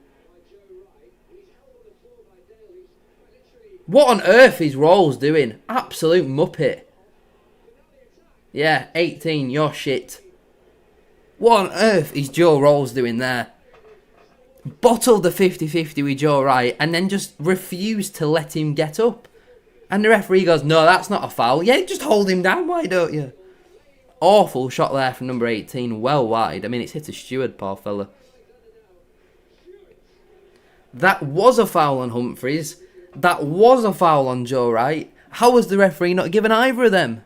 What on earth is Rawls doing? Absolute muppet. Yeah, 18, you're shit. What on earth is Joe Rawls doing there? Bottled the 50-50 with Joe Wright and then just refused to let him get up. And the referee goes, no, that's not a foul. Yeah, just hold him down, why don't you? Awful shot there from number 18, well wide. I mean, it's hit a steward, poor fella. That was a foul on Humphries. That was a foul on Joe Wright. How was the referee not given either of them?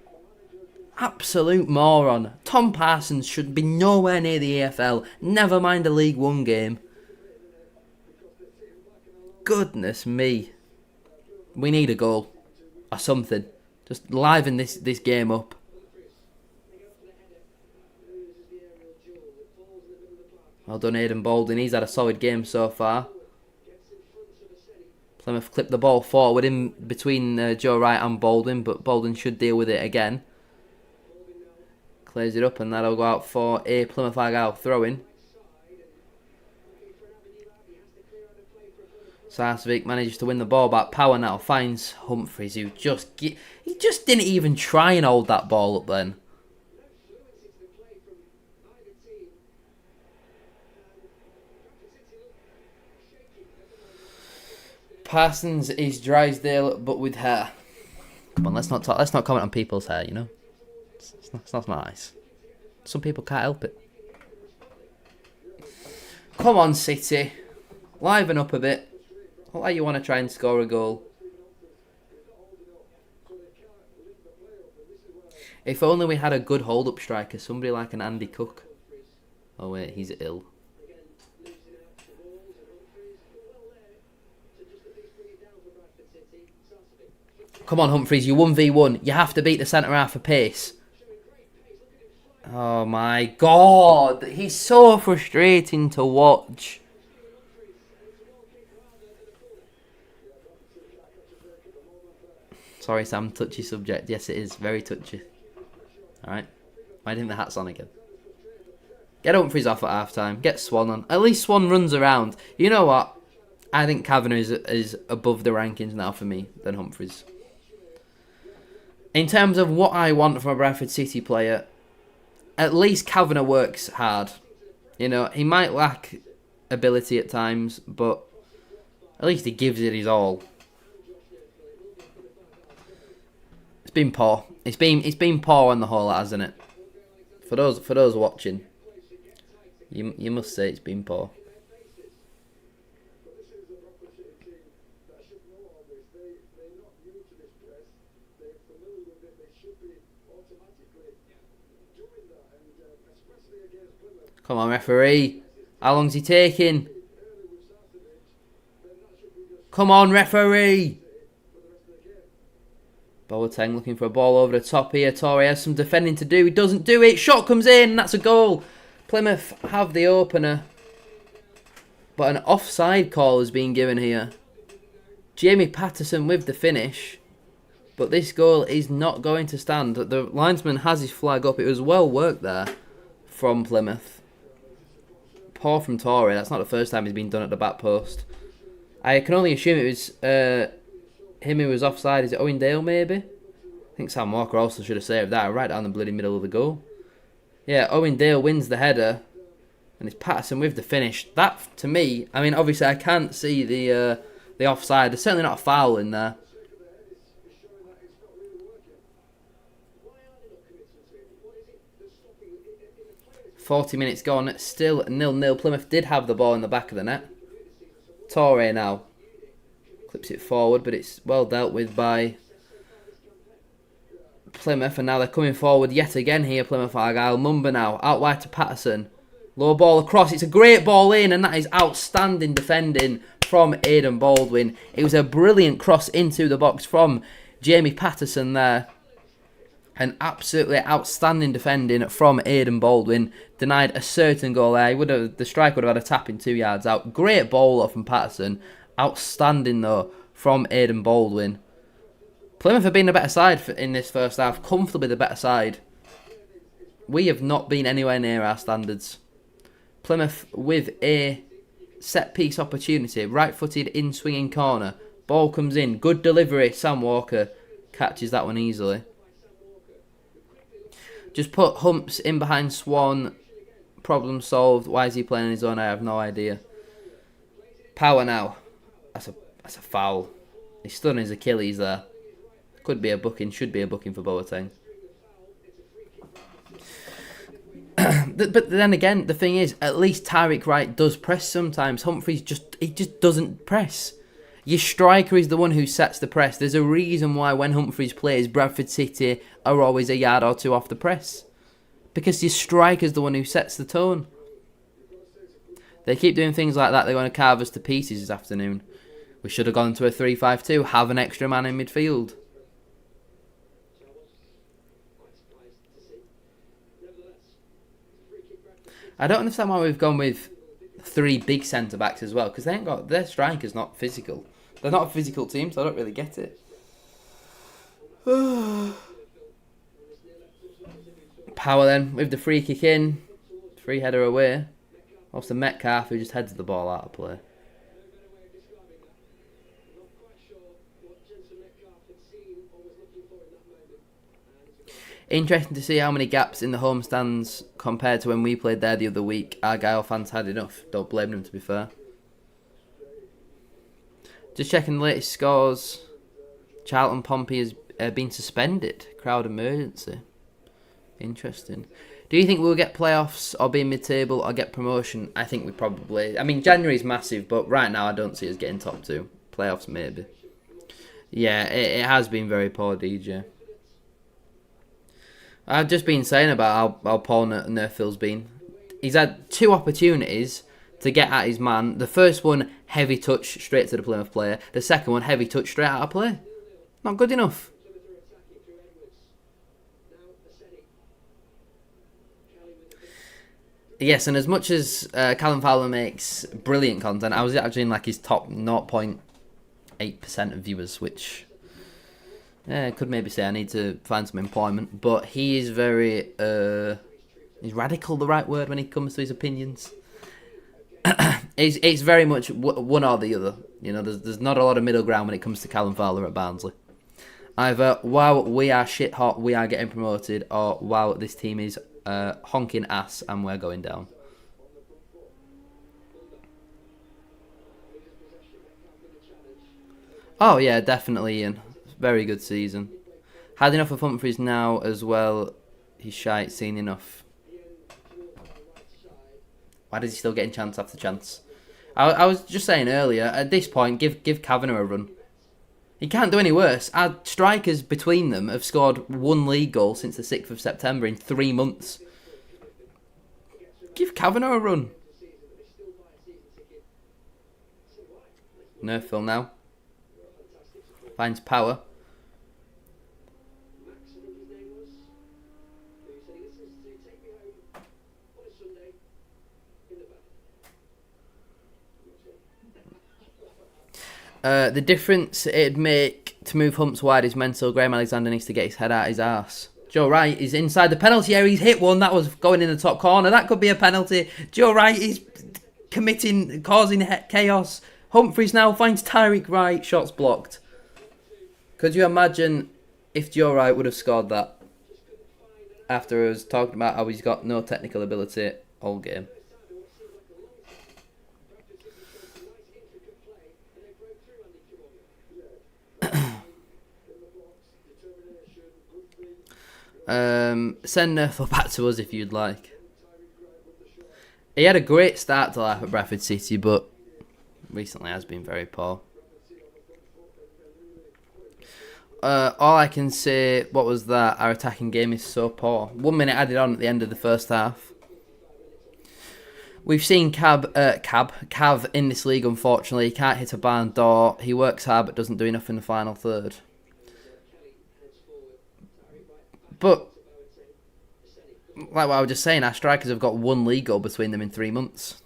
Absolute moron. Tom Parsons should be nowhere near the EFL. Never mind a League One game. Goodness me. We need a goal. Or something. Just liven this game up. Well done, Aidan Baldwin. He's had a solid game so far. Plymouth clipped the ball forward in between Joe Wright and Baldwin, but Baldwin should deal with it again. Clears it up and that'll go out for a Plymouth Argyle throw-in. Sarswick manages to win the ball back. Power now finds Humphries, who he just didn't even try and hold that ball up then. Parsons is Drysdale, but with hair. Come on, let's not comment on people's hair, you know. It's not nice. Some people can't help it. Come on, City. Liven up a bit. Look like you want to try and score a goal. If only we had a good hold-up striker, somebody like an Andy Cook. Oh wait, he's ill. Come on, Humphries, you 1v1. You have to beat the centre-half for pace. Oh my God. He's so frustrating to watch. Sorry, Sam, touchy subject. Yes, it is. Very touchy. Alright. Why didn't the hat's on again? Get Humphries off at half-time. Get Swan on. At least Swan runs around. You know what? I think Kavanagh is above the rankings now for me than Humphries. In terms of what I want from a Bradford City player, at least Kavanagh works hard. You know, he might lack ability at times, but at least he gives it his all. It's been poor. It's been poor on the whole, hasn't it? For those watching, you must say it's been poor. Come on, referee. How long's he taking? Come on, referee. Boateng looking for a ball over the top here. Torre has some defending to do. He doesn't do it. Shot comes in. That's a goal. Plymouth have the opener. But an offside call has been given here. Jamie Patterson with the finish. But this goal is not going to stand. The linesman has his flag up. It was well worked there from Plymouth. Poor from Torre. That's not the first time he's been done at the back post. I can only assume it was him who was offside. Is it Owen Dale maybe? I think Sam Walker also should have saved that right down the bloody middle of the goal. Yeah, Owen Dale wins the header. And it's Patterson with the finish. That, to me, I mean, obviously I can't see the offside. There's certainly not a foul in there. "40 minutes gone, still 0-0. Plymouth did have the ball in the back of the net. Torre now. Clips it forward, but it's well dealt with by Plymouth, and now they're coming forward yet again here, Plymouth Argyle. Mumba now, out wide to Patterson. Low ball across, it's a great ball in, and that is outstanding defending from Aidan Baldwin. It was a brilliant cross into the box from Jamie Patterson there. An absolutely outstanding defending from Aidan Baldwin. Denied a certain goal there. The striker would have had a tap in 2 yards out. Great ball off from Patterson. Outstanding though from Aidan Baldwin. Plymouth have been a better side in this first half. Comfortably the better side. We have not been anywhere near our standards. Plymouth with a set piece opportunity. Right footed in swinging corner. Ball comes in. Good delivery. Sam Walker catches that one easily. Just put Humps in behind Swan. Problem solved. Why is he playing on his own? I have no idea. Power now. That's a foul. He's stunned his Achilles there. Could be a booking. Should be a booking for Boateng. But then again, the thing is, at least Tyreek Wright does press sometimes. Humphreys just doesn't press. Your striker is the one who sets the press. There's a reason why when Humphreys plays, Bradford City are always a yard or two off the press. Because your striker's the one who sets the tone. They keep doing things like that. They're going to carve us to pieces this afternoon. We should have gone to a 3-5-2. Have an extra man in midfield. I don't understand why we've gone with 3 big centre-backs as well. Because they ain't got... Their striker's not physical. They're not a physical team, so I don't really get it. Power then, with the free kick in. Free header away. Also Metcalf, who just heads the ball out of play. Interesting to see how many gaps in the home stands compared to when we played there the other week. Argyle fans had enough. Don't blame them, to be fair. Just checking the latest scores. Charlton Pompey has been suspended. Crowd emergency. Interesting. Do you think we'll get playoffs or be mid-table or get promotion? I think we probably... I mean, January's massive, but right now I don't see us getting top 2. Playoffs, maybe. Yeah, it has been very poor, DJ. I've just been saying about how poor Nerfield's been. He's had 2 opportunities to get at his man. The first one, heavy touch straight to the Plymouth player. The second one, heavy touch straight out of play. Not good enough. Yes, and as much as Callum Fowler makes brilliant content, I was actually in like his top 0.8% of viewers, which... Yeah, could maybe say I need to find some employment, but he is very, is radical the right word when it comes to his opinions? It's very much one or the other. You know, there's not a lot of middle ground when it comes to Callum Fowler at Barnsley. Either, wow, we are shit hot, we are getting promoted, or wow, this team is honking ass and we're going down. Oh yeah, definitely, Ian. Very good season. Had enough of Humphreys now as well. He's shite, seen enough. Why does he still getting chance after chance? I was just saying earlier, at this point, give Kavanagh a run. He can't do any worse. Our strikers between them have scored 1 league goal since the 6th of September in 3 months. Give Kavanagh a run. Nerfville now. Finds Power. The difference it'd make to move Humps wide is mental. Graham Alexander needs to get his head out his arse. Joe Wright is inside the penalty area. He's hit one. That was going in the top corner. That could be a penalty. Joe Wright is causing chaos. Humphreys now finds Tyreek Wright. Shots blocked. Could you imagine if Joe Wright would have scored that after us talking about how he's got no technical ability all game? Send Nerfel back to us if you'd like. He had a great start to life at Bradford City, but recently has been very poor. All I can say, what was that? Our attacking game is so poor. 1 minute added on at the end of the first half. We've seen Cav in this league, unfortunately. He can't hit a barn door. He works hard but doesn't do enough in the final third. But, like what I was just saying, our strikers have got 1 league goal between them in 3 months.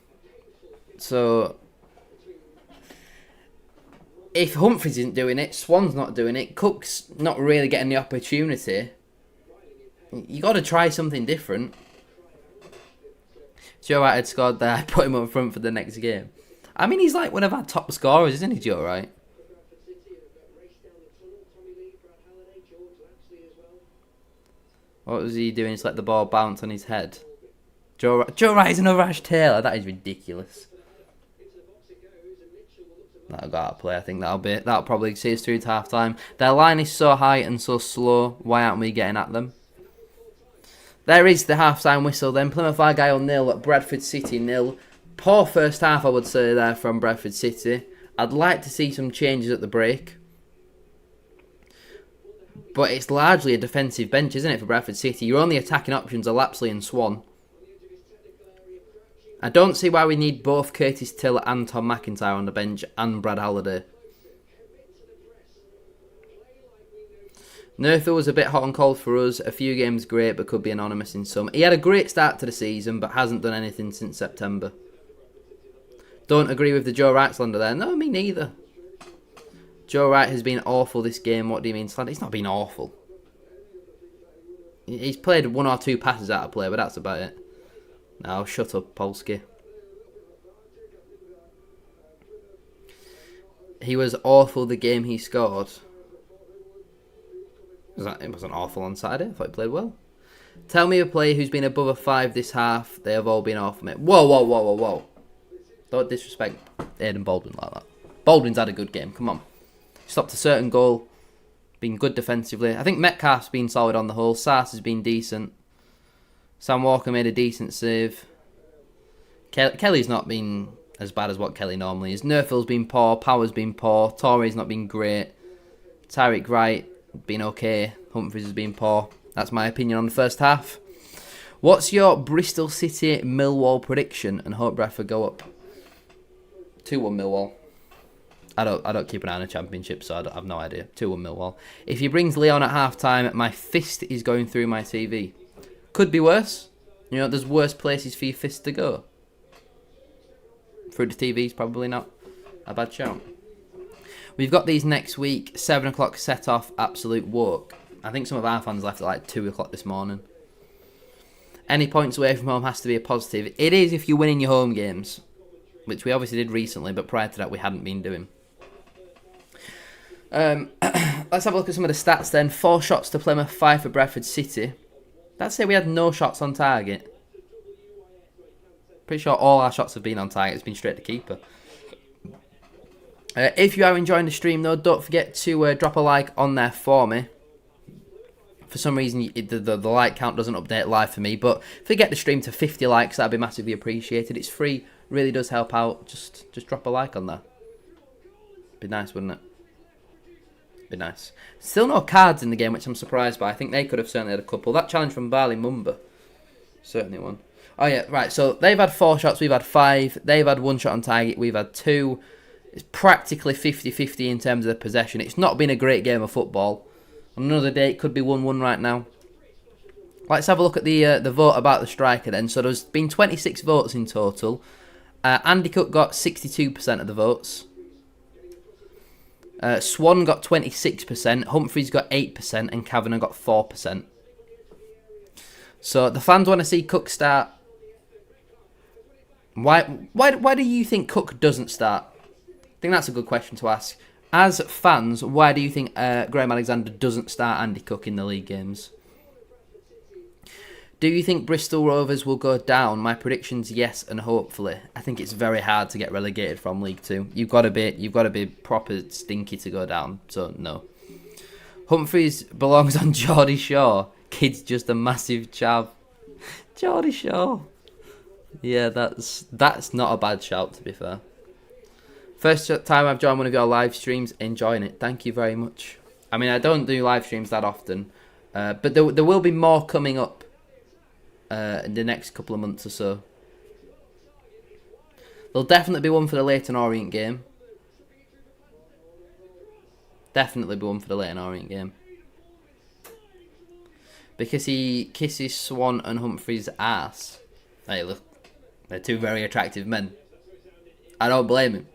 So, if Humphries isn't doing it, Swan's not doing it, Cook's not really getting the opportunity, you got to try something different. Joe Wright had scored there. I put him up front for the next game. I mean, he's like one of our top scorers, isn't he, Joe Wright? What was he doing? Just let the ball bounce on his head. Joe Wright is another Ash Taylor. That is ridiculous. That'll go out of play. I think that'll probably see us through to half time. Their line is so high and so slow. Why aren't we getting at them? There is the half-time whistle then. Plymouth Argyle 0, Bradford City 0. Poor first half, I would say, there from Bradford City. I'd like to see some changes at the break. But it's largely a defensive bench, isn't it, for Bradford City? Your only attacking options are Lapsley and Swan. I don't see why we need both Curtis Till and Tom McIntyre on the bench and Brad Halliday. Nerthel was a bit hot and cold for us. A few games great, but could be anonymous in some. He had a great start to the season, but hasn't done anything since September. Don't agree with the Joe Wright slander there. No, me neither. Joe Wright has been awful this game. What do you mean slander? He's not been awful. He's played 1 or 2 passes out of play, but that's about it. Now, shut up, Polsky. He was awful the game he scored. It wasn't awful on Saturday. I thought he played well. Tell me a player who's been above a 5 this half. They have all been awful, mate. Whoa. Don't disrespect Aidan Baldwin like that. Baldwin's had a good game. Come on. Stopped a certain goal. Been good defensively. I think Metcalf's been solid on the whole. Sars has been decent. Sam Walker made a decent save. Kelly's not been as bad as what Kelly normally is. Nerfel's been poor. Power's been poor. Torrey's not been great. Tyreek Wright been okay. Humphries has been poor. That's my opinion on the first half. What's your Bristol City Millwall prediction? And hope Bradford go up. 2-1 Millwall. I don't keep an eye on the championship, so I have no idea. 2-1 Millwall. If he brings Leon at half time, my fist is going through my TV. Could be worse. You know, there's worse places for your fist to go. Through the TV's probably not a bad shout. We've got these next week, 7 o'clock set off, absolute woke. I think some of our fans left at like 2 o'clock this morning. Any points away from home has to be a positive. It is if you're winning your home games, which we obviously did recently, but prior to that we hadn't been doing. Let's have a look at some of the stats then. 4 shots to Plymouth, 5 for Bradford City. Let's say we had no shots on target. Pretty sure all our shots have been on target. It's been straight to keeper. If you are enjoying the stream though, don't forget to drop a like on there for me. For some reason, the like count doesn't update live for me, but if we get the stream to 50 likes, that'd be massively appreciated. It's free, really does help out. Just drop a like on there. Be nice, wouldn't it? Be nice. Still no cards in the game, which I'm surprised by. I think they could have certainly had a couple. That challenge from Barley Mumba, certainly one. Oh yeah, right. So they've had 4 shots, we've had 5. They've had 1 shot on target, we've had 2. It's practically 50-50 in terms of the possession. It's not been a great game of football. On another day, it could be 1-1 right now. Let's have a look at the vote about the striker then. So there's been 26 votes in total. Andy Cook got 62% of the votes. Swan got 26%. Humphries got 8%. And Kavanagh got 4%. So the fans want to see Cook start. Why do you think Cook doesn't start? I think that's a good question to ask. As fans, why do you think Graham Alexander doesn't start Andy Cook in the league games? Do you think Bristol Rovers will go down? My prediction's yes and hopefully. I think it's very hard to get relegated from League 2. You've got to be proper stinky to go down. So no. Humphries belongs on Geordie Shaw. Kid's just a massive chav. Geordie Shaw. Yeah, that's not a bad shout to be fair. First time I've joined one of your live streams, enjoying it. Thank you very much. I mean, I don't do live streams that often, but there will be more coming up in the next couple of months or so. There'll definitely be one for the Leyton Orient game. Definitely be one for the Leyton Orient game. Because he kisses Swan and Humphrey's ass. Hey, look, they're two very attractive men. I don't blame him.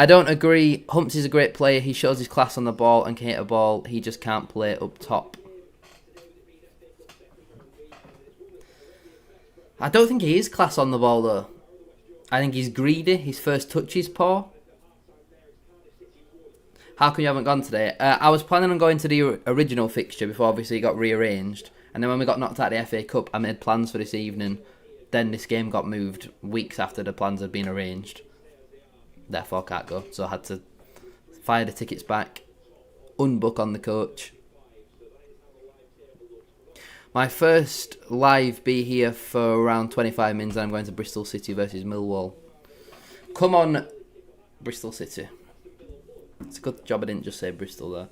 I don't agree. Humps is a great player. He shows his class on the ball and can hit a ball. He just can't play up top. I don't think he is class on the ball, though. I think he's greedy. His first touch is poor. How come you haven't gone today? I was planning on going to the original fixture before obviously it got rearranged. And then when we got knocked out of the FA Cup, I made plans for this evening. Then this game got moved weeks after the plans had been arranged. Therefore, I can't go. So I had to fire the tickets back, unbook on the coach. My first live be here for around 25 minutes and I'm going to Bristol City versus Millwall. Come on, Bristol City. It's a good job I didn't just say Bristol there.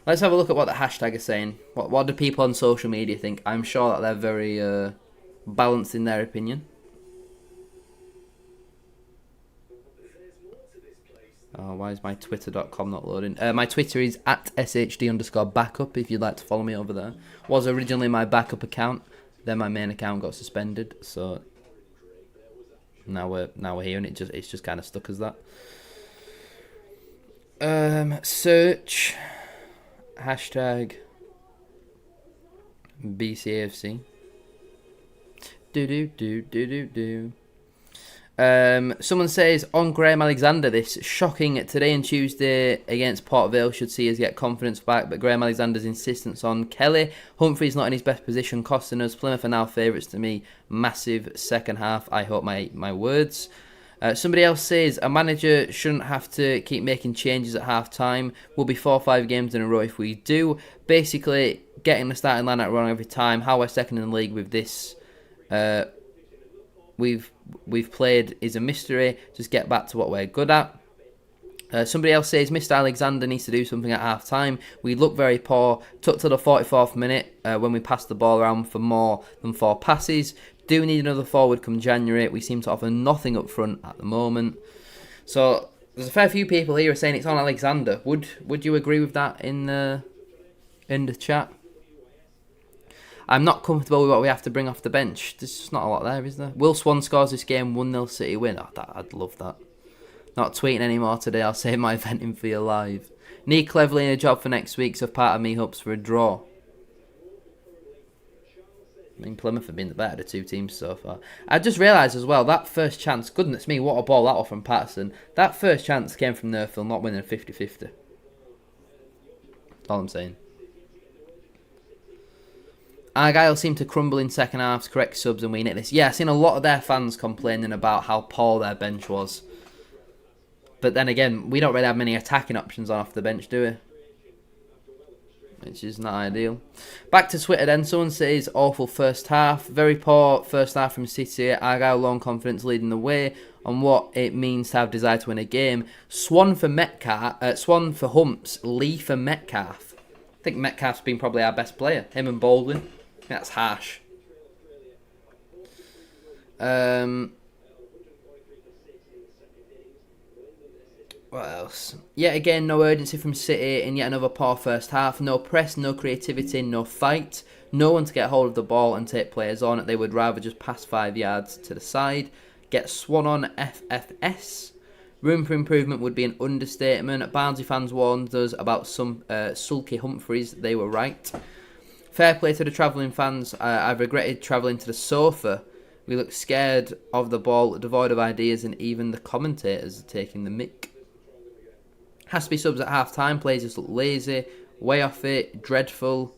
Let's have a look at what the hashtag is saying. What do people on social media think? I'm sure that they're very balanced in their opinion. Oh, why is my twitter.com not loading? My Twitter is @shd_backup if you'd like to follow me over there. Was originally my backup account, then my main account got suspended, so now we're here and it's just kind of stuck as that. Search hashtag BCAFC. Do. Someone says on Graham Alexander this shocking today and Tuesday against Port Vale should see us get confidence back, but Graham Alexander's insistence on Kelly Humphrey's not in his best position costing us. Plymouth are now favourites to me. Massive second half. I hope my words. Somebody else says a manager shouldn't have to keep making changes at half time. We'll be 4 or 5 games in a row if we do. Basically, getting the starting lineup wrong every time. How we're second in the league with this, we've played is a mystery. Just get back to what we're good at. Somebody else says Mr. Alexander needs to do something at half time. We look very poor. Took to the 44th minute when we passed the ball around for more than 4 passes. Do need another forward come January. We seem to offer nothing up front at the moment. So there's a fair few people here saying it's on Alexander. Would you agree with that in the chat? I'm not comfortable with what we have to bring off the bench. There's just not a lot there, is there? Will Swan scores this game, 1-0 City win. Oh, I'd love that. Not tweeting anymore today. I'll save my venting for you live. Need Cleverly in a job for next week, so part of me hopes for a draw. I mean, Plymouth have been the better of the two teams so far. I just realised as well, that first chance, goodness me, what a ball that off from Patterson. That first chance came from Nerfil not winning 50-50. That's all I'm saying. Argyle seemed to crumble in second halves, correct subs and we nicked this. Yeah, I've seen a lot of their fans complaining about how poor their bench was. But then again, we don't really have many attacking options on off the bench, do we? Which is not ideal. Back to Twitter then. Someone says awful first half. Very poor first half from City. Argyle low on confidence leading the way on what it means to have desire to win a game. Swan for Humps. Lee for Metcalf. I think Metcalf's been probably our best player. Him and Baldwin. That's harsh. What else? Yet again, no urgency from City in yet another poor first half. No press, no creativity, no fight. No one to get hold of the ball and take players on. They would rather just pass 5 yards to the side. Get Swan on FFS. Room for improvement would be an understatement. Barnsley fans warned us about some sulky Humphreys. They were right. Fair play to the travelling fans. I've regretted travelling to the sofa. We look scared of the ball, devoid of ideas, and even the commentators are taking the mick. Has to be subs at half time. Players just look lazy, way off it, dreadful,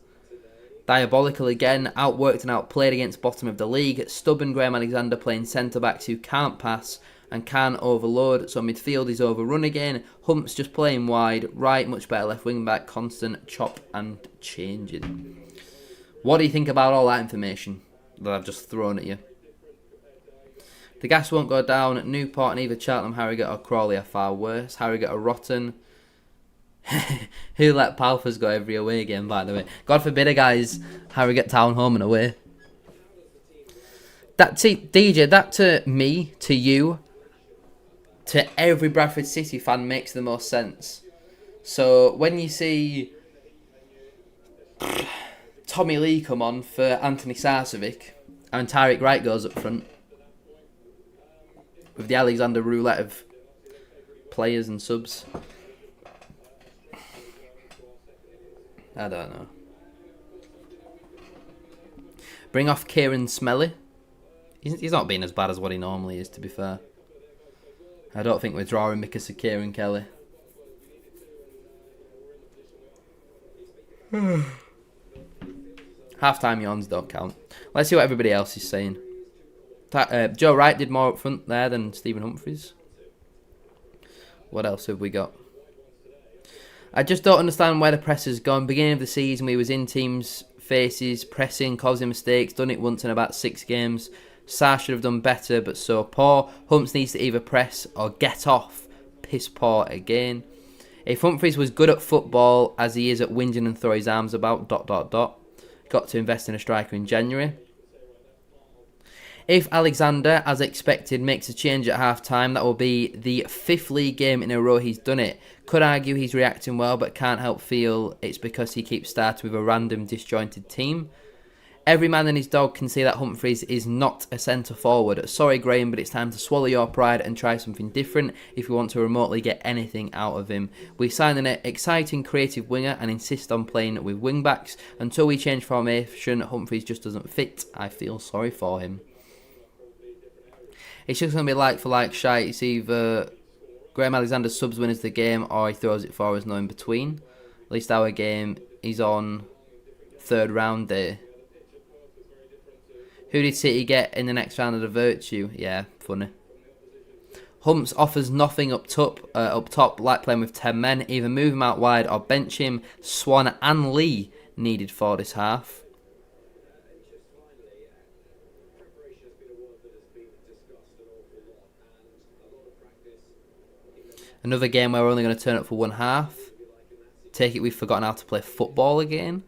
diabolical again, outworked and outplayed against bottom of the league. Stubborn Graham Alexander playing centre backs who can't pass and can overload, so midfield is overrun again. Humps just playing wide, right, much better left wing back, constant chop and changing. What do you think about all that information that I've just thrown at you? The gas won't go down. Newport and either Cheltenham, Harrogate or Crawley are far worse. Harrogate are rotten. Who let Palfers go every away game, by the way? God forbid a guy's Harrogate Town home and away. That DJ, that to me, to you, to every Bradford City fan makes the most sense. So when you see Tommy Lee come on for Anthony Sarcevic and Tyreek Wright goes up front with the Alexander roulette of players and subs, I don't know. Bring off Kieran Smelly. He's not been as bad as what he normally is, to be fair. I don't think we're drawing because of Kieran Kelly. Half-time yawns don't count. Let's see what everybody else is saying. Joe Wright did more up front there than Stephen Humphries. What else have we got? I just don't understand where the press has gone. Beginning of the season, we was in teams' faces, pressing, causing mistakes. Done it once in about 6 games. Sarr should have done better, but so poor. Humps needs to either press or get off. Piss poor again. If Humphries was good at football, as he is at whinging and throw his arms about, ... Got to invest in a striker in January. If Alexander, as expected, makes a change at half-time, that will be the 5th league game in a row he's done it. Could argue he's reacting well, but can't help feel it's because he keeps starting with a random disjointed team. Every man and his dog can see that Humphries is not a centre-forward. Sorry, Graham, but it's time to swallow your pride and try something different if we want to remotely get anything out of him. We sign an exciting, creative winger and insist on playing with wing-backs. Until we change formation, Humphries just doesn't fit. I feel sorry for him. It's just going to be like-for-like shite. It's either Graham Alexander subs winners the game or he throws it for us, no in between. At least our game is on 3rd round day. Who did City get in the next round of the Virtue? Yeah, funny. Humps offers nothing up top, like playing with 10 men. Either move him out wide or bench him. Swan and Lee needed for this half. Another game where we're only going to turn up for one half. Take it we've forgotten how to play football again.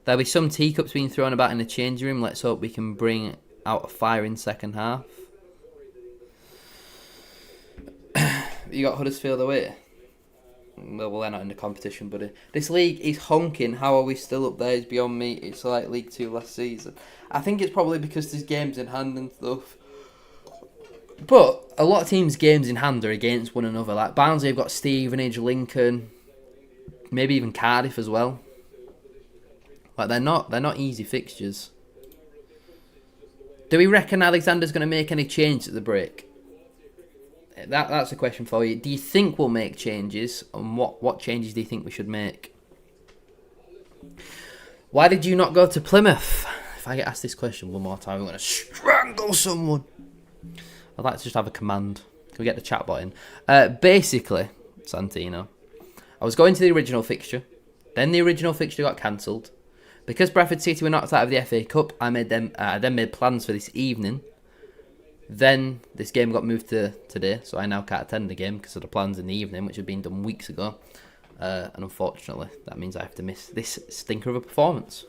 There'll be some teacups being thrown about in the changing room. Let's hope we can bring out a fire in second half. You got Huddersfield away? Well, they're not in the competition, buddy. This league is honking. How are we still up there? It's beyond me. It's like League 2 last season. I think it's probably because there's games in hand and stuff. But a lot of teams' games in hand are against one another. Like Barnsley have got Stevenage, Lincoln, maybe even Cardiff as well. Like they're not easy fixtures. Do we reckon Alexander's going to make any change at the break? That's a question for you. Do you think we'll make changes? And what changes do you think we should make? Why did you not go to Plymouth? If I get asked this question one more time, I'm going to strangle someone. I'd like to just have a command. Can we get the chat bot in? Basically, Santino, I was going to the original fixture. Then the original fixture got cancelled. Because Bradford City were knocked out of the FA Cup, I then made plans for this evening. Then this game got moved to today, so I now can't attend the game because of the plans in the evening, which had been done weeks ago. And unfortunately, that means I have to miss this stinker of a performance.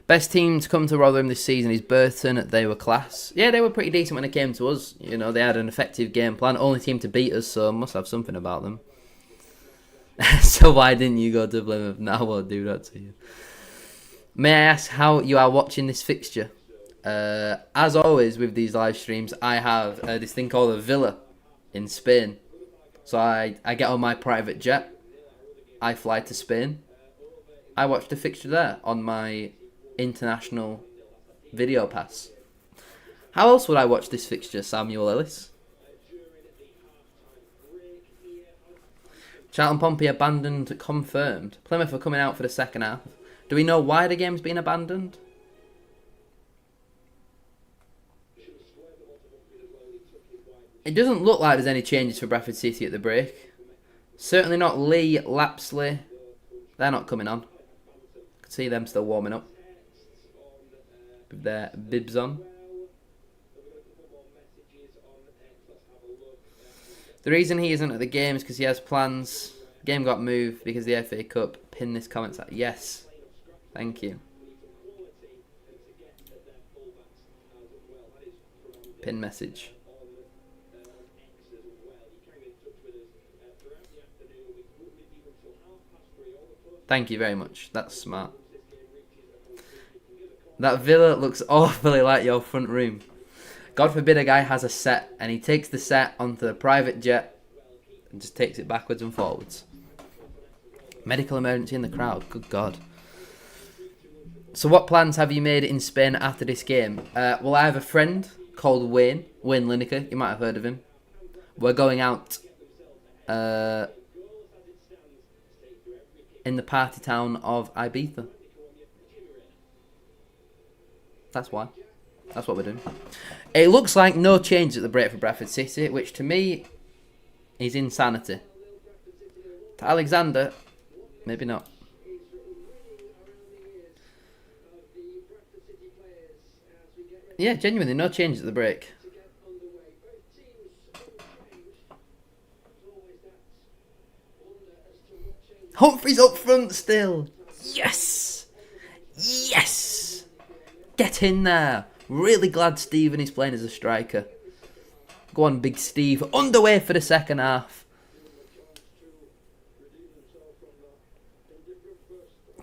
Best team to come to Rotherham this season is Burton. They were class. Yeah, they were pretty decent when it came to us. You know, they had an effective game plan. Only team to beat us, so must have something about them. So why didn't you go to Plymouth? Now I won't do that to you. May I ask how you are watching this fixture? As always with these live streams, I have this thing called a villa in Spain. So I get on my private jet. I fly to Spain. I watch the fixture there on my international video pass. How else would I watch this fixture, Samuel Ellis? Charlton Pompey abandoned, confirmed. Plymouth are coming out for the second half. Do we know why the game's been abandoned? It doesn't look like there's any changes for Bradford City at the break. Certainly not Lee, Lapsley. They're not coming on. Could see them still warming up with their bibs on. The reason he isn't at the game is because he has plans. Game got moved because the FA Cup. Pin this comment. Yes. Thank you. Pin message. Thank you very much. That's smart. That villa looks awfully like your front room. God forbid a guy has a set and he takes the set onto the private jet and just takes it backwards and forwards. Medical emergency in the crowd. Good God. So what plans have you made in Spain after this game? Well, I have a friend called Wayne Lineker. You might have heard of him. We're going out in the party town of Ibiza. That's why. That's what we're doing. It looks like no change at the break for Bradford City, which to me is insanity. To Alexander, maybe not. Yeah, genuinely, no change at the break. Humphrey's up front still. Yes! Yes! Get in there. Really glad Stephen is playing as a striker. Go on, Big Steve. Underway for the second half.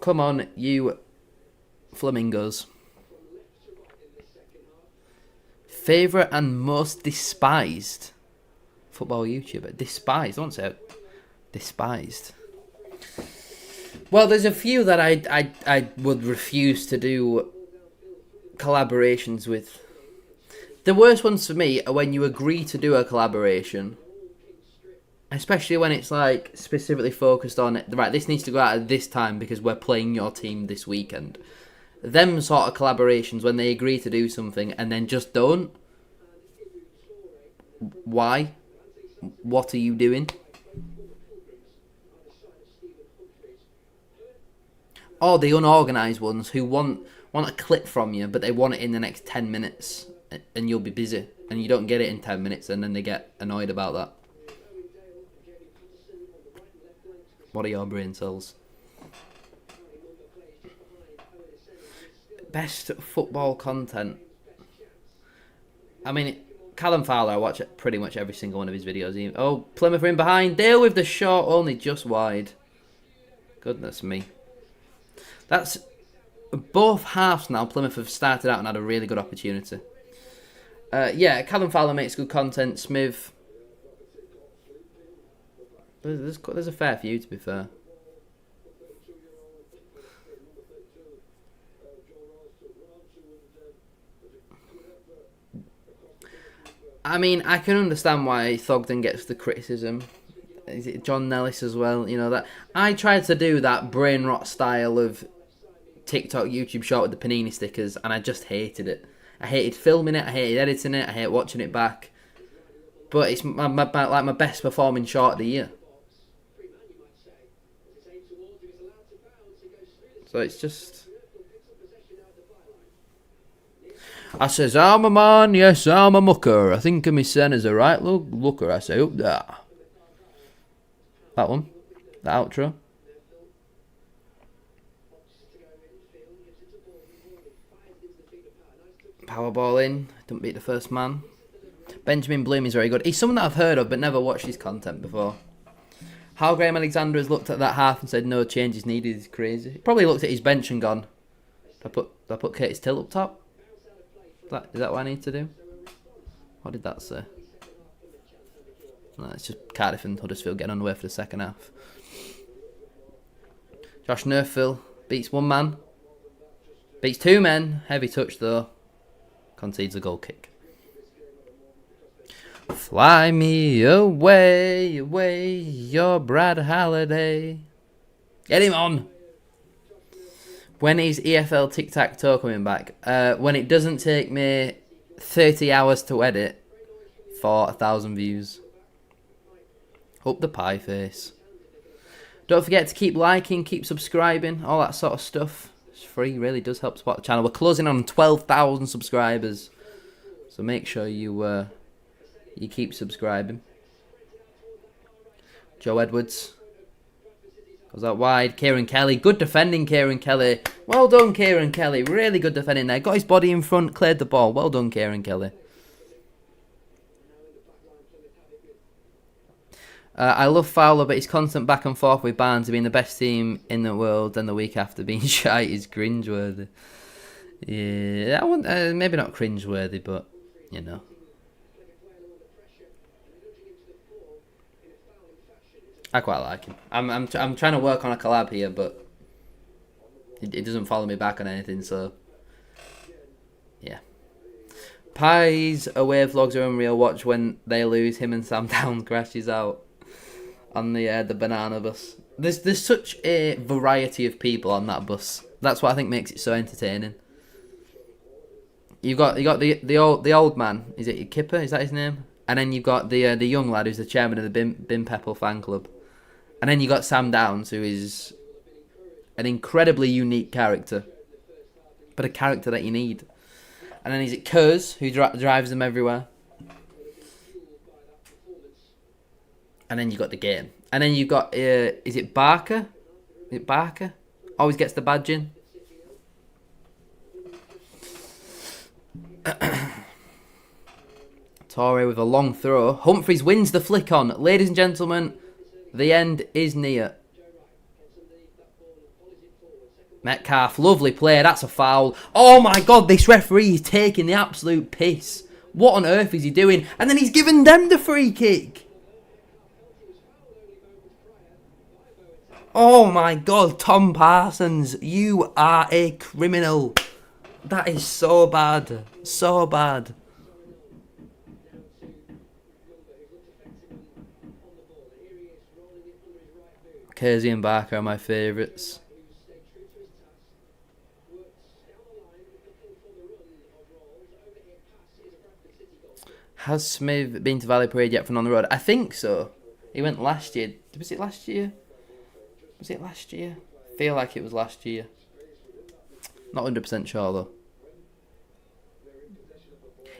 Come on, you flamingos. Favourite and most despised football YouTuber. Despised. I won't say despised. Well, there's a few that I would refuse to do collaborations with. The worst ones for me are when you agree to do a collaboration, especially when it's like specifically focused on, right, this needs to go out at this time because we're playing your team this weekend. Them sort of collaborations when they agree to do something and then just don't. Why? What are you doing? Or the unorganised ones who want a clip from you, but they want it in the next 10 minutes, and you'll be busy, and you don't get it in 10 minutes, and then they get annoyed about that. What are your brain cells? Best football content. I mean, Callum Fowler, I watch pretty much every single one of his videos. Oh, Plymouth are in behind. Deal with the shot, only just wide. Goodness me. That's both halves now. Plymouth have started out and had a really good opportunity. Yeah, Callum Fowler makes good content. Smith. There's a fair few, to be fair. I mean, I can understand why Thogden gets the criticism. Is it John Nellis as well? You know, that I tried to do that brain rot style of TikTok, YouTube short with the panini stickers, and I just hated it. I hated filming it, I hated editing it, I hate watching it back. But it's my best performing short of the year. So it's just... I says, I'm a man, yes, I'm a mucker. I think of me son as a right looker. I say, up there. That one. The outro. Power ball in. Don't beat the first man. Benjamin Bloom is very good. He's someone that I've heard of but never watched his content before. How Graham Alexander has looked at that half and said no changes needed is crazy. He probably looked at his bench and gone, Did I put Curtis Till up top? Is that what I need to do? What did that say? No, it's just Cardiff and Huddersfield getting underway for the second half. Josh Nerfville beats one man. Beats two men. Heavy touch though. Concedes a goal kick. Fly me away, away, your Brad Halliday. Get him on. When is EFL Tic-Tac-Toe coming back? When it doesn't take me 30 hours to edit for 1,000 views. Up the pie face. Don't forget to keep liking, keep subscribing, all that sort of stuff. It's free, really does help support the channel. We're closing on 12,000 subscribers. So make sure you keep subscribing. Joe Edwards. Goes out wide. Kieran Kelly. Good defending, Kieran Kelly. Well done, Kieran Kelly. Really good defending there. Got his body in front, cleared the ball. Well done, Kieran Kelly. I love Fowler, but his constant back and forth with Barnes being the best team in the world and the week after being shite is cringeworthy. Yeah, I want maybe not cringeworthy, but you know. I quite like him. I'm trying to work on a collab here, but it doesn't follow me back on anything. So yeah. Pie's away vlogs are unreal. Watch when they lose. Him and Sam Downs crashes out on the banana bus. There's such a variety of people on that bus. That's what I think makes it so entertaining. You've got the old man. Is it Kipper? Is that his name? And then you've got the young lad who's the chairman of the Bim Pepple fan club. And then you got Sam Downs, who is an incredibly unique character, but a character that you need. And then is it Kurz, who drives them everywhere. And then you got the game. And then you got is it Barker? Is it Barker? Always gets the badge in. Torre with a long throw. Humphries wins the flick on. Ladies and gentlemen, the end is near. Metcalf, lovely play. That's a foul. Oh my God, this referee is taking the absolute piss. What on earth is he doing? And then he's given them the free kick. Oh my God, Tom Parsons, you are a criminal. That is so bad. So bad. Kersey and Barker are my favourites. Has Smith been to Valley Parade yet from on the road? I think so. He went last year. Was it last year? I feel like it was last year. Not 100% sure though.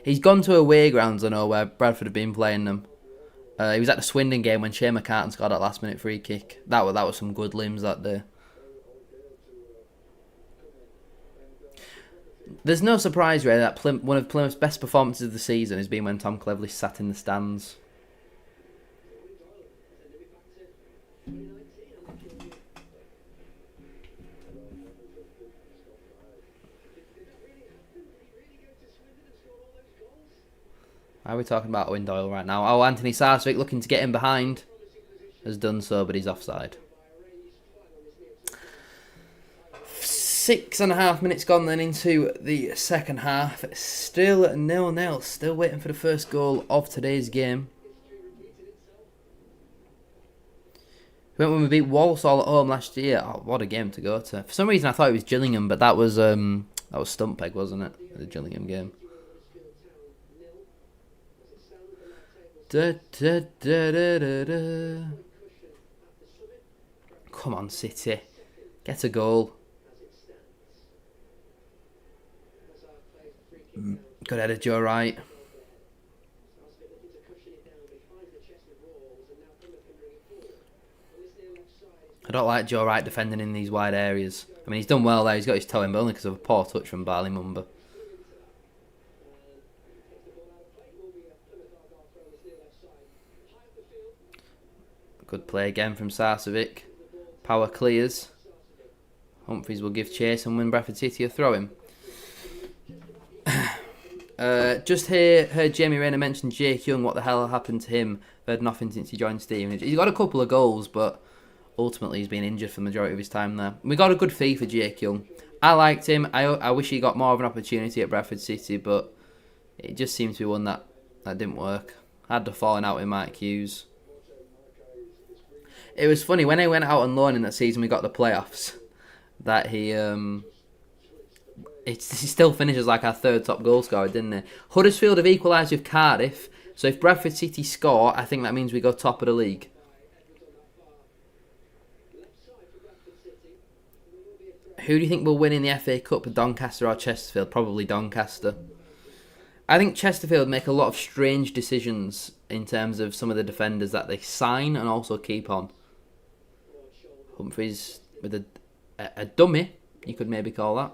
He's gone to away grounds, I know, where Bradford have been playing them. He was at the Swindon game when Shea McCartan scored that last minute free kick. That was some good limbs that day. There's no surprise really that one of Plymouth's best performances of the season has been when Tom Cleverley sat in the stands. Why are we talking about Owen Doyle right now? Oh, Anthony Sarswick looking to get in behind. Has done so, but he's offside. 6.5 minutes gone then into the second half. Still 0-0. Still waiting for the first goal of today's game. We went when we beat Walsall at home last year. Oh, what a game to go to. For some reason I thought it was Gillingham, but that was Stumpeg, wasn't it? The Gillingham game. Da, da, da, da, da, da. Come on, City. Get a goal. Good header, Joe Wright. I don't like Joe Wright defending in these wide areas. I mean, he's done well there. He's got his toe in, but only because of a poor touch from Barley Mumba. Good play again from Sarcevic. Power clears. Humphries will give chase and win Bradford City a throw-in. Just heard Jamie Rayner mention Jake Young. What the hell happened to him? I've heard nothing since he joined Stevenage. He's got a couple of goals, but ultimately he's been injured for the majority of his time there. We got a good fee for Jake Young. I liked him. I wish he got more of an opportunity at Bradford City, but it just seemed to be one that didn't work. Had the falling out with Mike Hughes. It was funny, when he went out on loan in that season we got the playoffs, that he still finishes like our third top goal scorer, didn't he? Huddersfield have equalised with Cardiff, so if Bradford City score, I think that means we go top of the league. Who do you think will win in the FA Cup, Doncaster or Chesterfield? Probably Doncaster. I think Chesterfield make a lot of strange decisions in terms of some of the defenders that they sign and also keep on. Humphries with a dummy, you could maybe call that.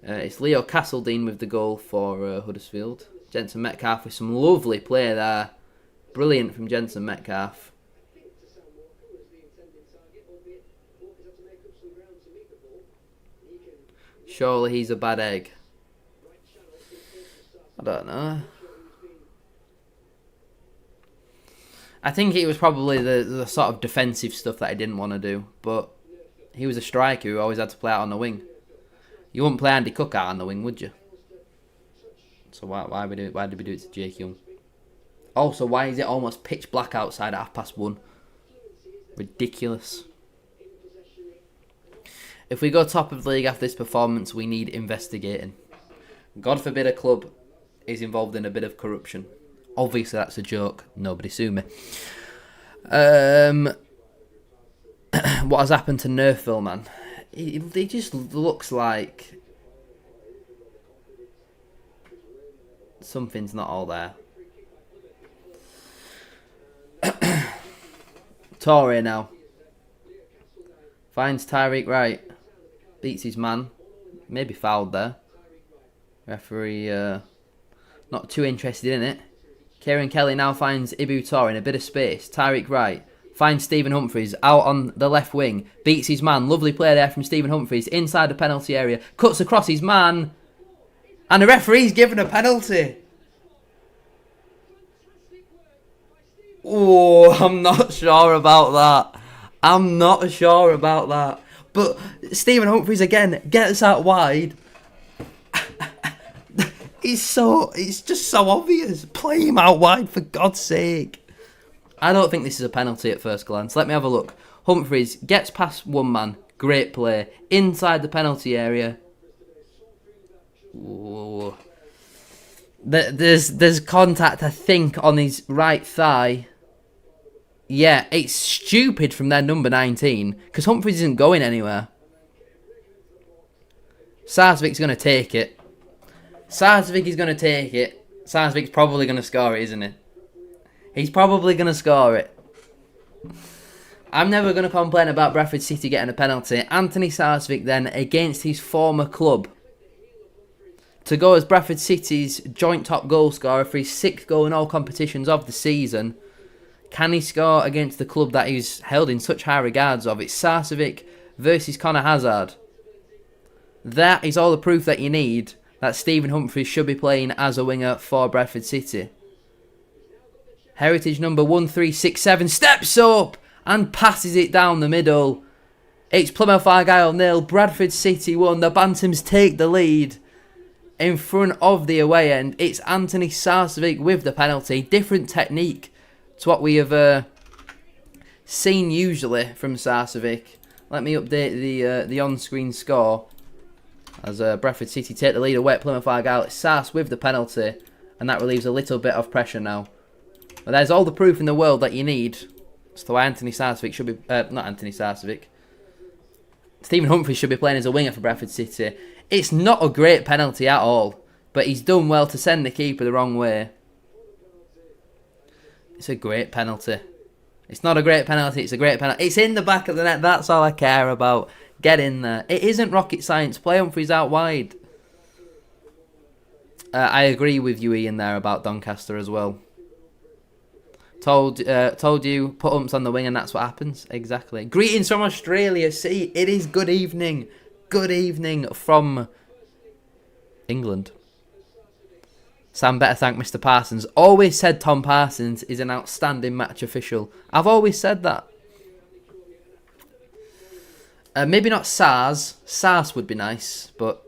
It's Leo Castledine with the goal for Huddersfield. Jensen Metcalf with some lovely play there. Brilliant from Jensen Metcalf. Surely he's a bad egg. I don't know. I think it was probably the sort of defensive stuff that he didn't want to do. But he was a striker who always had to play out on the wing. You wouldn't play Andy Cook out on the wing, would you? So why did we do it to Jake Young? Also, why is it almost pitch black outside at 1:30? Ridiculous. If we go top of the league after this performance, we need investigating. God forbid a club is involved in a bit of corruption. Obviously, that's a joke. Nobody sue me. What has happened to Nerfville, man? It just looks like something's not all there. Torre now. Finds Tyreek Wright. Beats his man. Maybe fouled there. Referee not too interested in it. Kieran Kelly now finds Ibu Torre in a bit of space. Tyreek Wright finds Stephen Humphries out on the left wing. Beats his man. Lovely play there from Stephen Humphries inside the penalty area. Cuts across his man. And the referee's given a penalty. Oh, I'm not sure about that. I'm not sure about that. But Stephen Humphries again gets out wide. It's just so obvious. Play him out wide for God's sake. I don't think this is a penalty at first glance. Let me have a look. Humphries gets past one man. Great play. Inside the penalty area. Ooh. There's contact, I think, on his right thigh. Yeah, it's stupid from their number 19, because Humphries isn't going anywhere. Sarsvic's going to take it. Sarsvic is going to take it. Sarsvic's probably going to score it, isn't he? He's probably going to score it. I'm never going to complain about Bradford City getting a penalty. Anthony Sarsvic then, against his former club, to go as Bradford City's joint top goal scorer for his 6th goal in all competitions of the season. Can he score against the club that he's held in such high regards of? It's Sarcevic versus Connor Hazard. That is all the proof that you need that Stephen Humphries should be playing as a winger for Bradford City. Heritage number 1367 steps up and passes it down the middle. It's Plymouth Argyle 0, Bradford City 1. The Bantams take the lead in front of the away end. It's Anthony Sarcevic with the penalty. Different technique to what we have seen usually from Sarcevic. Let me update the on-screen score as Bradford City take the lead away at Plymouth Argyle. It's Sars with the penalty, and that relieves a little bit of pressure now. But there's all the proof in the world that you need as to why Anthony Sarcevic should be... not Anthony Sarcevic. Stephen Humphries should be playing as a winger for Bradford City. It's not a great penalty at all, but he's done well to send the keeper the wrong way. It's a great penalty. It's not a great penalty, it's a great penalty. It's in the back of the net, that's all I care about. Get in there. It isn't rocket science. Play Humphries out wide. I agree with you, Ian, there about Doncaster as well. Told you, put umps on the wing and that's what happens. Exactly. Greetings from Australia. See, it is good evening. Good evening from England. Sam better thank Mr. Parsons. Always said Tom Parsons is an outstanding match official. I've always said that. Maybe not SARS. SARS would be nice, but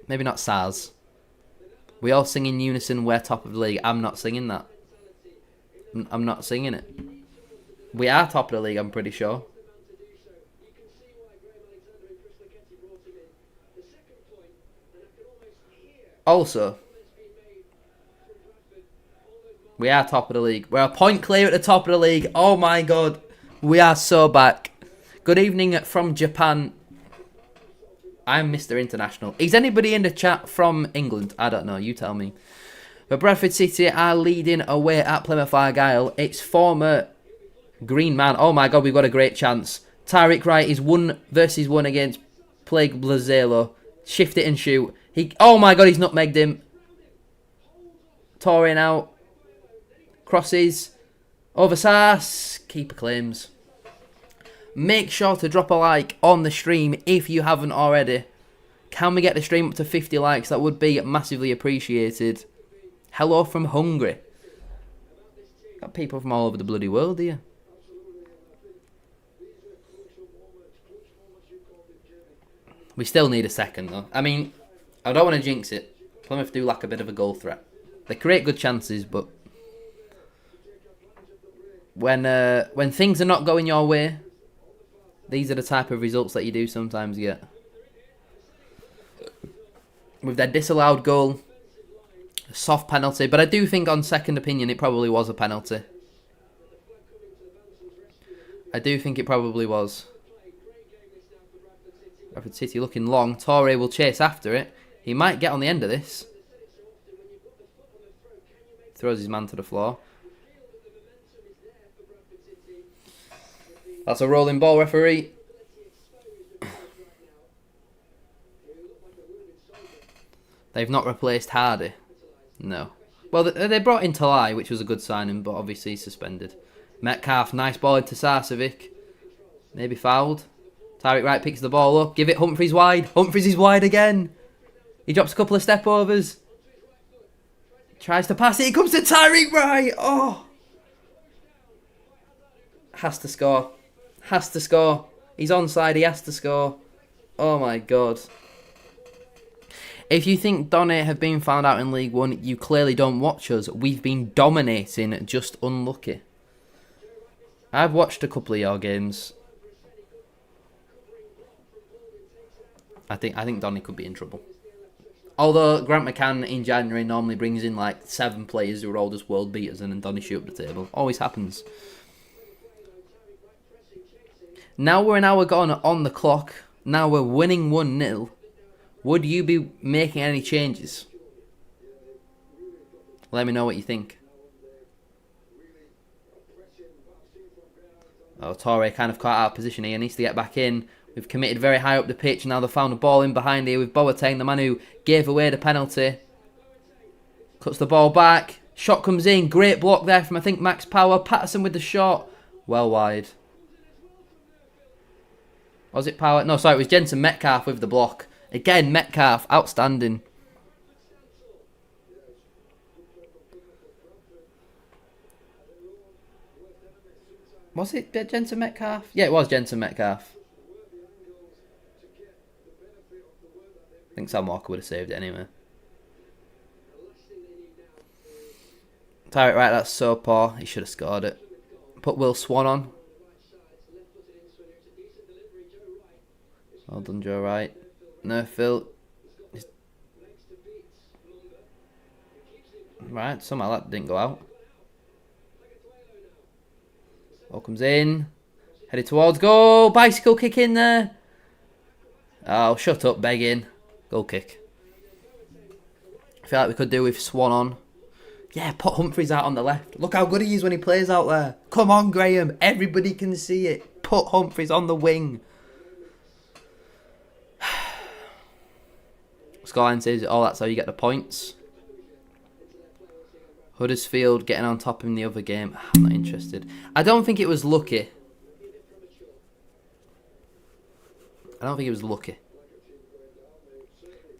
maybe not SARS. We all sing in unison, we're top of the league. I'm not singing that. I'm not singing it. We are top of the league, I'm pretty sure. Also, we are top of the league. We're a point clear at the top of the league. Oh my god. We are so back. Good evening from Japan. I'm Mr. International. Is anybody in the chat from England? I don't know. You tell me. But Bradford City are leading away at Plymouth Argyle. It's former Green Man. Oh my God, we've got a great chance. Tyreek Wright is 1v1 against Plague Blazelo. Shift it and shoot. Oh my God, he's nutmegged him. Torre out. Crosses. Over Sass. Keeper claims. Make sure to drop a like on the stream if you haven't already. Can we get the stream up to 50 likes? That would be massively appreciated. Hello from Hungary. Got people from all over the bloody world here. We still need a second though. I mean, I don't want to jinx it. Plymouth do lack a bit of a goal threat. They create good chances, but when things are not going your way, these are the type of results that you do sometimes get. With their disallowed goal, a soft penalty, but I do think on second opinion it probably was a penalty. I do think it probably was. Bradford City looking long. Torre will chase after it. He might get on the end of this. Throws his man to the floor. That's a rolling ball, referee. They've not replaced Hardy. No. Well, they brought in Talai, which was a good signing, but obviously he's suspended. Metcalf, nice ball into Sarcevic. Maybe fouled. Tyreek Wright picks the ball up. Give it Humphries wide. Humphries is wide again. He drops a couple of step overs. Tries to pass it. He comes to Tyreek Wright. Oh. Has to score. Has to score. He's onside. He has to score. Oh my God. If you think Donny have been found out in League One, you clearly don't watch us. We've been dominating, just unlucky. I've watched a couple of your games. I think Donny could be in trouble. Although Grant McCann in January normally brings in like 7 players who are all just world beaters and then Donny shoot up the table. Always happens. Now we're an hour gone on the clock. Now we're winning 1-0. Would you be making any changes? Let me know what you think. Oh, Torre kind of caught out of position here. Needs to get back in. We've committed very high up the pitch. Now they've found a ball in behind here with Boateng, the man who gave away the penalty. Cuts the ball back. Shot comes in. Great block there from, I think, Max Power. Patterson with the shot. Well wide. Was it Power? No, sorry, it was Jensen Metcalf with the block. Again, Metcalf, outstanding. Was it Jensen Metcalf? Yeah, it was Jensen Metcalf. I think Sam Walker would have saved it anyway. Tyreek Wright, that's so poor. He should have scored it. Put Will Swan on. Well done, Joe Wright. No, Phil. Right, somehow that didn't go out. Ball comes in. Headed towards goal. Bicycle kick in there. Oh, shut up, begging. Goal kick. I feel like we could do with Swan on. Yeah, put Humphries out on the left. Look how good he is when he plays out there. Come on, Graham. Everybody can see it. Put Humphries on the wing. Scoreline says, oh, that's how you get the points. Huddersfield getting on top in the other game. I'm not interested. I don't think it was lucky.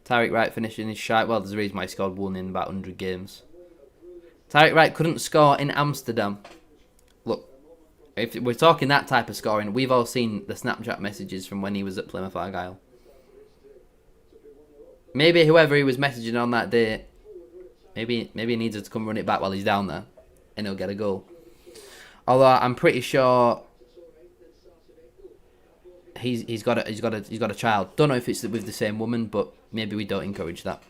Tyreek Wright finishing his shite. Well, there's a reason why he scored 1 in about 100 games. Tyreek Wright couldn't score in Amsterdam. Look, if we're talking that type of scoring, we've all seen the Snapchat messages from when he was at Plymouth Argyle. Maybe whoever he was messaging on that day, maybe he needs to come run it back while he's down there, and he'll get a goal. Although I'm pretty sure he's got a child. Don't know if it's with the same woman, but maybe we don't encourage that.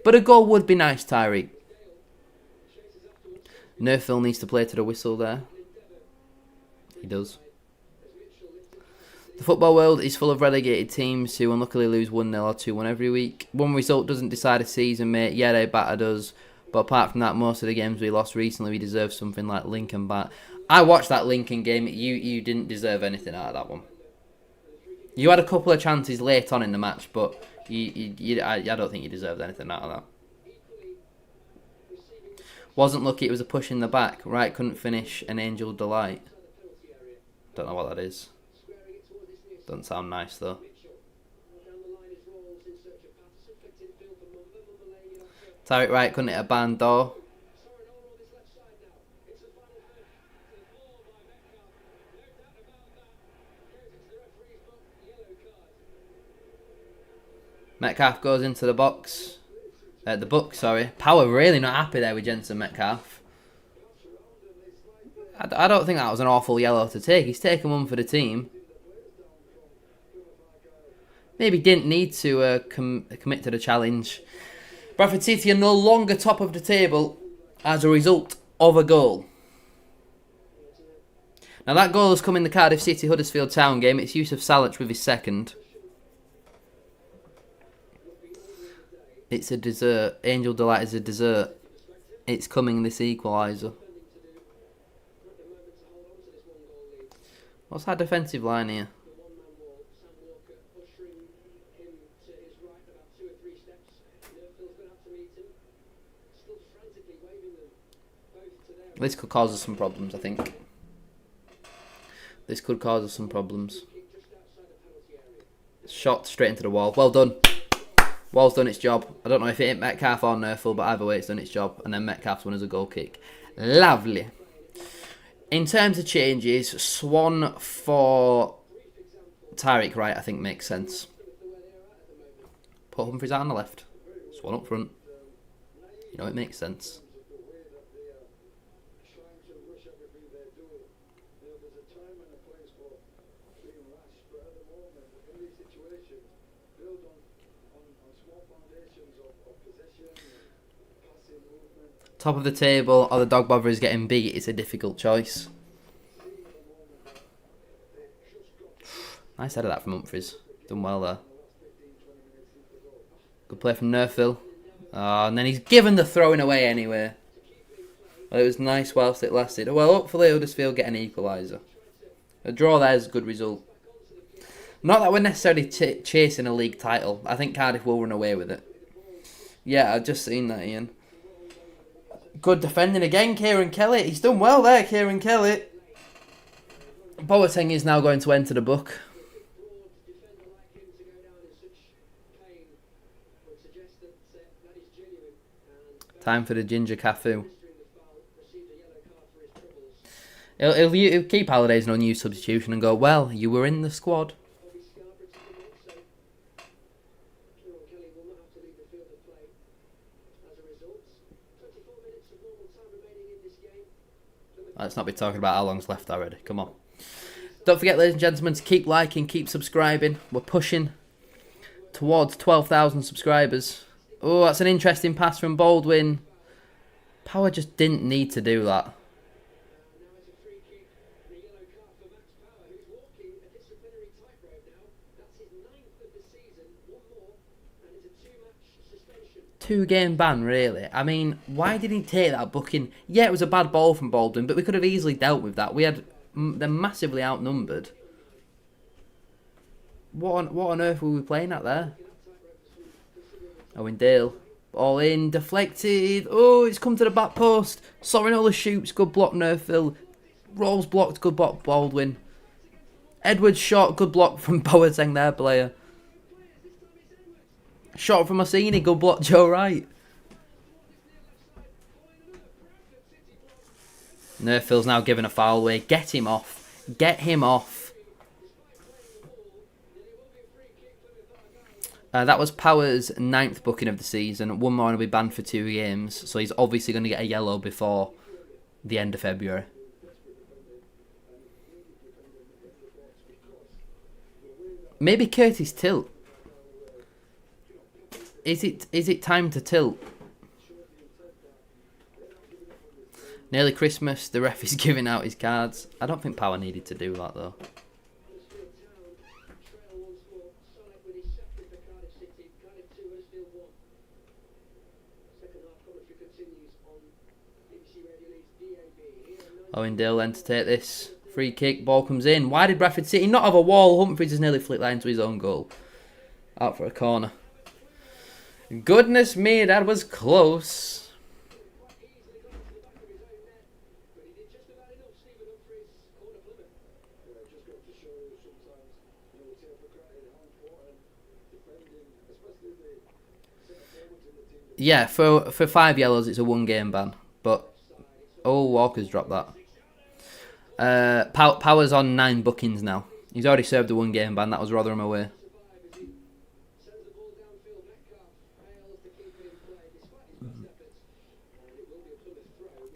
But a goal would be nice, Tyreek. Nerfil needs to play to the whistle there. He does. The football world is full of relegated teams who unluckily lose 1-0 or 2-1 every week. One result doesn't decide a season, mate. Yeah, they battered us. But apart from that, most of the games we lost recently, we deserve something like Lincoln back. I watched that Lincoln game. You didn't deserve anything out of that one. You had a couple of chances late on in the match, but I don't think you deserved anything out of that. Wasn't lucky, it was a push in the back. Right, couldn't finish an Angel Delight. Don't know what that is. Doesn't sound nice though. Tarek Wright couldn't hit a barn door. Metcalf goes into the box. The book, sorry. Power really not happy there with Jensen Metcalf. I don't think that was an awful yellow to take. He's taken one for the team. Maybe didn't need to commit to the challenge. Bradford City are no longer top of the table as a result of a goal. Now that goal has come in the Cardiff City Huddersfield Town game. It's Yusuf Salac with his second. It's a dessert. Angel Delight is a dessert. It's coming, this equaliser. What's our defensive line here? This could cause us some problems, I think. This could cause us some problems. Shot straight into the wall. Well done. Wall's done its job. I don't know if it hit Metcalf or Nerful, but either way it's done its job. And then Metcalf's won as a goal kick. Lovely. In terms of changes, Swan for Tarek Wright I think makes sense. Put Humphries out on the left. Swan up front. You know, it makes sense. Top of the table or the dog bother is getting beat. It's a difficult choice. Nice head of that from Humphries. Done well there. Good play from Nerfil. Oh, and then he's given the throwing away anyway. Well, it was nice whilst it lasted. Well, hopefully Huddersfield get an equaliser. A draw there is a good result. Not that we're necessarily chasing a league title. I think Cardiff will run away with it. Yeah, I've just seen that, Ian. Good defending again, Kieran Kelly. He's done well there, Kieran Kelly. Boateng is now going to enter the book. Time for the Ginger Cafu. He'll keep Halliday as an unused substitution and go, well, you were in the squad. Let's not be talking about how long's left already. Come on. Don't forget, ladies and gentlemen, to keep liking, keep subscribing. We're pushing towards 12,000 subscribers. Oh, that's an interesting pass from Baldwin. Power just didn't need to do that. Two-game ban, really. I mean, why did he take that booking? Yeah, it was a bad ball from Baldwin, but we could have easily dealt with that. We had them massively outnumbered. What on earth were we playing at there? Owen Dale. All in, deflected. Oh, it's come to the back post. Sorinola shoots, good block Nerfil. Rolls blocked, good block Baldwin. Edwards shot, good block from Boateng there, player. Shot from Ossini, good block Joe Wright. Nerfil's now given a foul away. Get him off. Get him off. That was Power's 9th booking of the season. One more and he'll be banned for 2 games. So he's obviously going to get a yellow before the end of February. Maybe Curtis Tilt. Is it time to tilt? Nearly Christmas, the ref is giving out his cards. I don't think Power needed to do that though. Owen Dale then to take this free kick. Ball comes in. Why did Bradford City not have a wall? Humphries has nearly flicked that into his own goal. Out for a corner. Goodness me, that was close. Yeah, for 5 yellows, it's a 1-game ban. But, oh, Walker's dropped that. Power's on 9 bookings now. He's already served a 1-game ban. That was Rotherham away.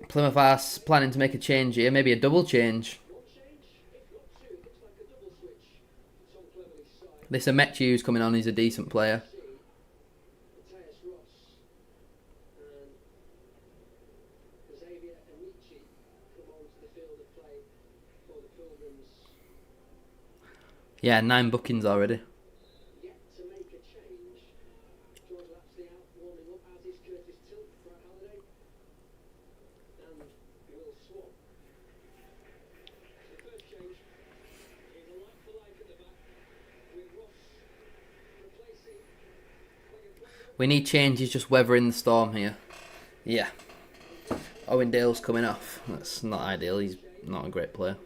Plymouth are planning to make a change here. Maybe a double change. This Amechi who's coming on. He's a decent player. Yeah, 9 bookings already. We need changes, just weathering the storm here. Yeah. Owen Dale's coming off. That's not ideal. He's not a great player.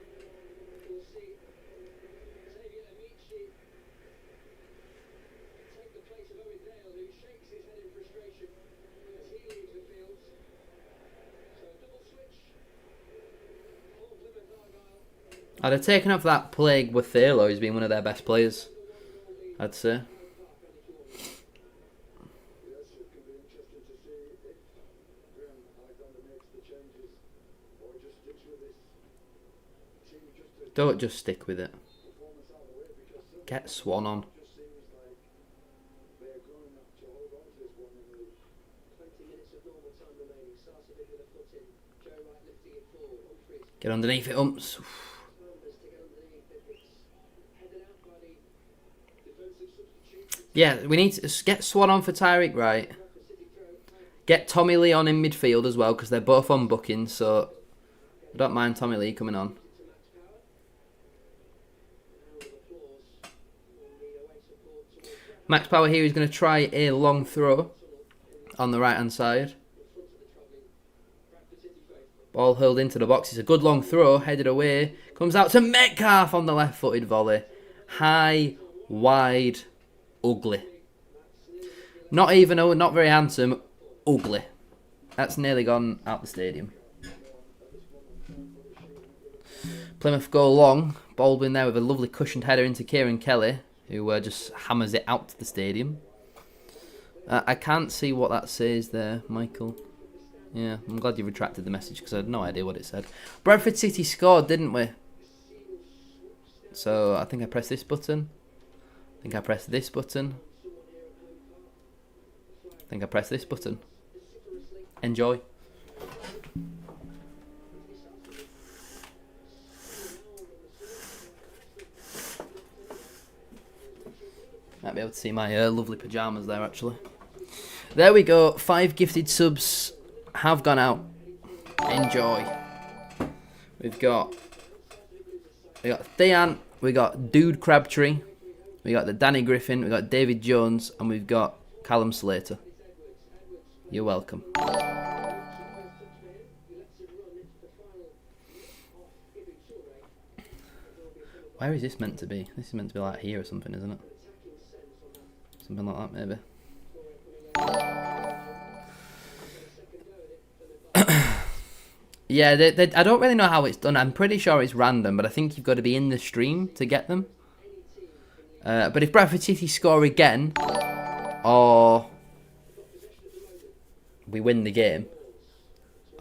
I'd have taken off that plague with Thalo. He's been one of their best players, I'd say. Don't just stick with it. Get Swan on. Get underneath it, Umps. Yeah, we need to get Swan on for Tyreek Wright. Get Tommy Lee on in midfield as well, because they're both on bookings, so I don't mind Tommy Lee coming on. Max Power here is going to try a long throw on the right-hand side. Ball hurled into the box. It's a good long throw, headed away. Comes out to Metcalf on the left-footed volley. High, wide, ugly. Not very handsome, ugly. That's nearly gone out the stadium. Plymouth go long. Baldwin there with a lovely cushioned header into Kieran Kelly, who just hammers it out to the stadium. I can't see what that says there, Michael. Yeah, I'm glad you retracted the message because I had no idea what it said. Bradford City scored, didn't we? So I think I pressed this button. I think I pressed this button. I think I pressed this button. Enjoy. Might be able to see my lovely pyjamas there, actually. There we go. 5 gifted subs have gone out. Enjoy. We've got Thean, we got Dude Crabtree, we got the Danny Griffin, we got David Jones, and we've got Callum Slater. You're welcome. Where is this meant to be? This is meant to be like here or something, isn't it? Something like that, maybe. Yeah, I don't really know how it's done. I'm pretty sure it's random, but I think you've got to be in the stream to get them. But if Bradford City score again, or we win the game,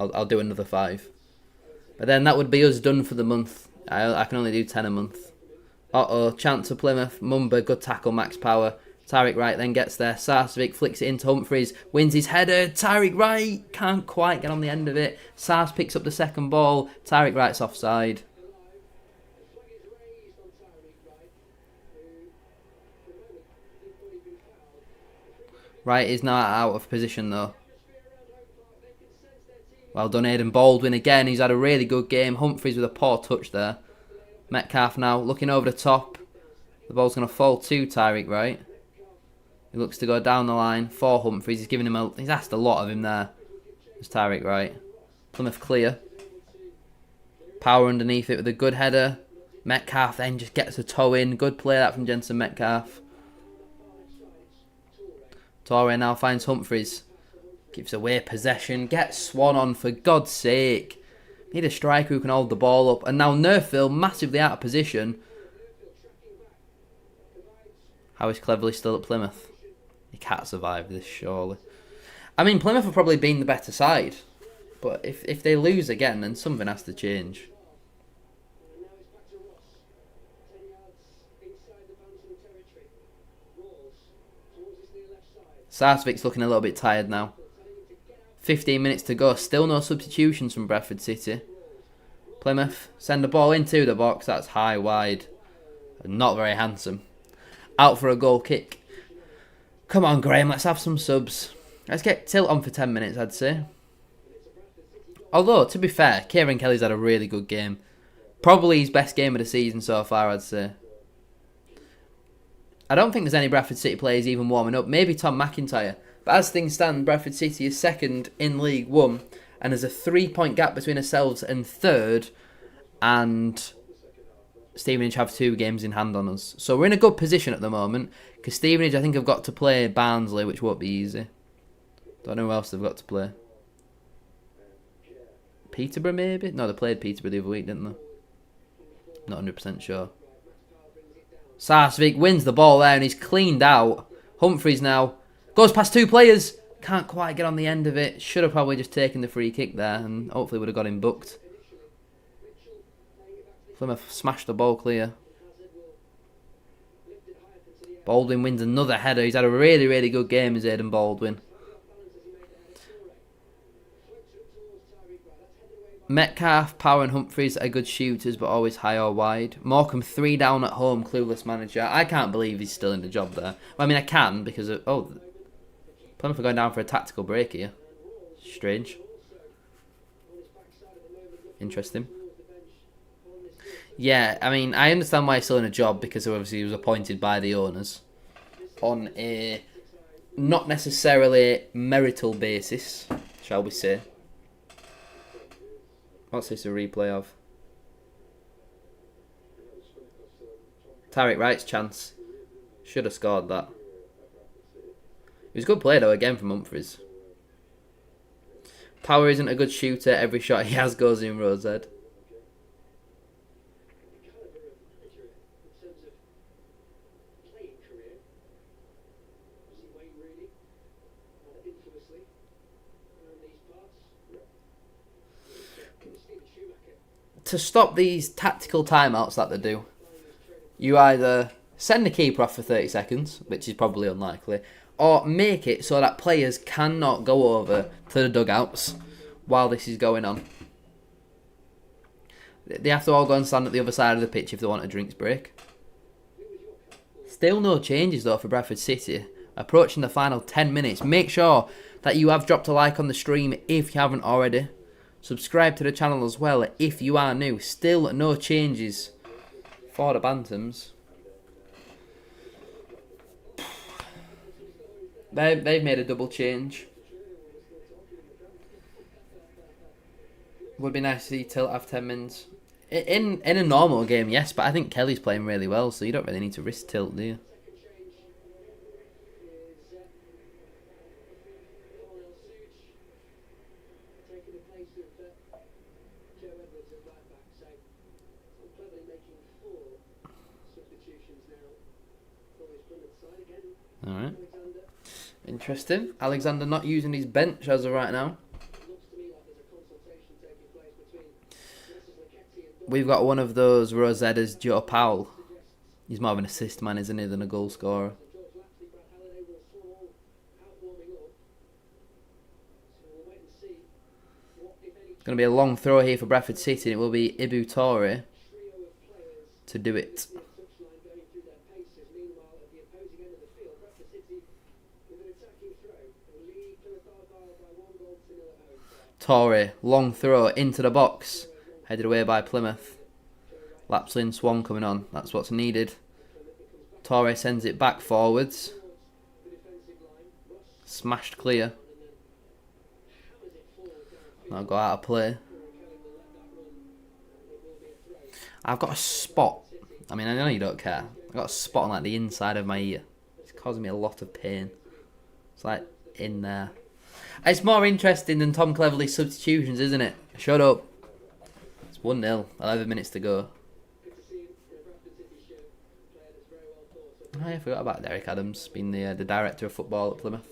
I'll do another 5. But then that would be us done for the month. I can only do 10 a month. Uh-oh, chance for Plymouth. Mumba, good tackle, Max Power. Tyreek Wright then gets there. Sarcevic flicks it into Humphries. Wins his header. Tyreek Wright can't quite get on the end of it. Sars picks up the second ball. Tyreek Wright's offside. Wright is now out of position though. Well done, Aidan Baldwin again. He's had a really good game. Humphries with a poor touch there. Metcalf now looking over the top. The ball's going to fall to Tyreek Wright. He looks to go down the line for Humphries. He's giving him he's asked a lot of him there. It's Tyreek Wright. Plymouth clear. Power underneath it with a good header. Metcalf then just gets a toe in. Good play that from Jensen Metcalf. Torre now finds Humphries. Gives away possession. Gets Swan on for God's sake. Need a striker who can hold the ball up. And now Nerfville massively out of position. How is Cleverly still at Plymouth? He can't survive this, surely. I mean, Plymouth have probably been the better side. But if they lose again, then something has to change. Sarsvic's looking a little bit tired now. 15 minutes to go. Still no substitutions from Bradford City. Plymouth send the ball into the box. That's high, wide. Not very handsome. Out for a goal kick. Come on, Graham. Let's have some subs. Let's get Tilt on for 10 minutes, I'd say. Although, to be fair, Kieran Kelly's had a really good game. Probably his best game of the season so far, I'd say. I don't think there's any Bradford City players even warming up. Maybe Tom McIntyre. But as things stand, Bradford City is second in League One. And there's a 3-point gap between ourselves and third. And Stevenage have 2 games in hand on us. So we're in a good position at the moment. Because Stevenage, I think, have got to play Barnsley, which won't be easy. Don't know who else they've got to play. Peterborough, maybe? No, they played Peterborough the other week, didn't they? Not 100% sure. Sarsvik wins the ball there and he's cleaned out. Humphries now goes past 2 players. Can't quite get on the end of it. Should have probably just taken the free kick there and hopefully would have got him booked. Plymouth smashed the ball clear. Baldwin wins another header. He's had a really, really good game as Aidan Baldwin. Metcalf, Power and Humphries are good shooters but always high or wide. Morecambe 3 down at home, clueless manager. I can't believe he's still in the job there. Well, I mean, I can because of... Oh, Plymouth are going down for a tactical break here. Strange. Interesting. Yeah, I mean, I understand why he's still in a job because obviously he was appointed by the owners on a not necessarily marital basis, shall we say. What's this a replay of? Tyreek Wright's chance. Should have scored that. It was a good play though, again from Humphries. Power isn't a good shooter. Every shot he has goes in Rose head. To stop these tactical timeouts that they do, you either send the keeper off for 30 seconds, which is probably unlikely, or make it so that players cannot go over to the dugouts while this is going on. They have to all go and stand at the other side of the pitch if they want a drinks break. Still no changes though for Bradford City. Approaching the final 10 minutes. Make sure that you have dropped a like on the stream if you haven't already. Subscribe to the channel as well if you are new. Still no changes for the Bantams. They've made a double change. Would be nice to see Tilt have 10 minutes. In a normal game, yes, but I think Kelly's playing really well, so you don't really need to risk Tilt, do you? Alright. Interesting. Alexander not using his bench as of right now. We've got one of those Rosetta's, Joe Powell. He's more of an assist man, isn't he, than a goal scorer. It's going to be a long throw here for Bradford City. It will be Ibu Torre to do it. Torre, long throw into the box. Headed away by Plymouth. Lapslin, Swan coming on. That's what's needed. Torre sends it back forwards. Smashed clear. Now go out of play. I've got a spot. I mean, I know you don't care. I've got a spot on like the inside of my ear. It's causing me a lot of pain. It's like in there. It's more interesting than Tom Cleverley's substitutions, isn't it? Shut up. It's 1-0. 11 minutes to go. Oh, yeah, I forgot about Derek Adams being the director of football at Plymouth.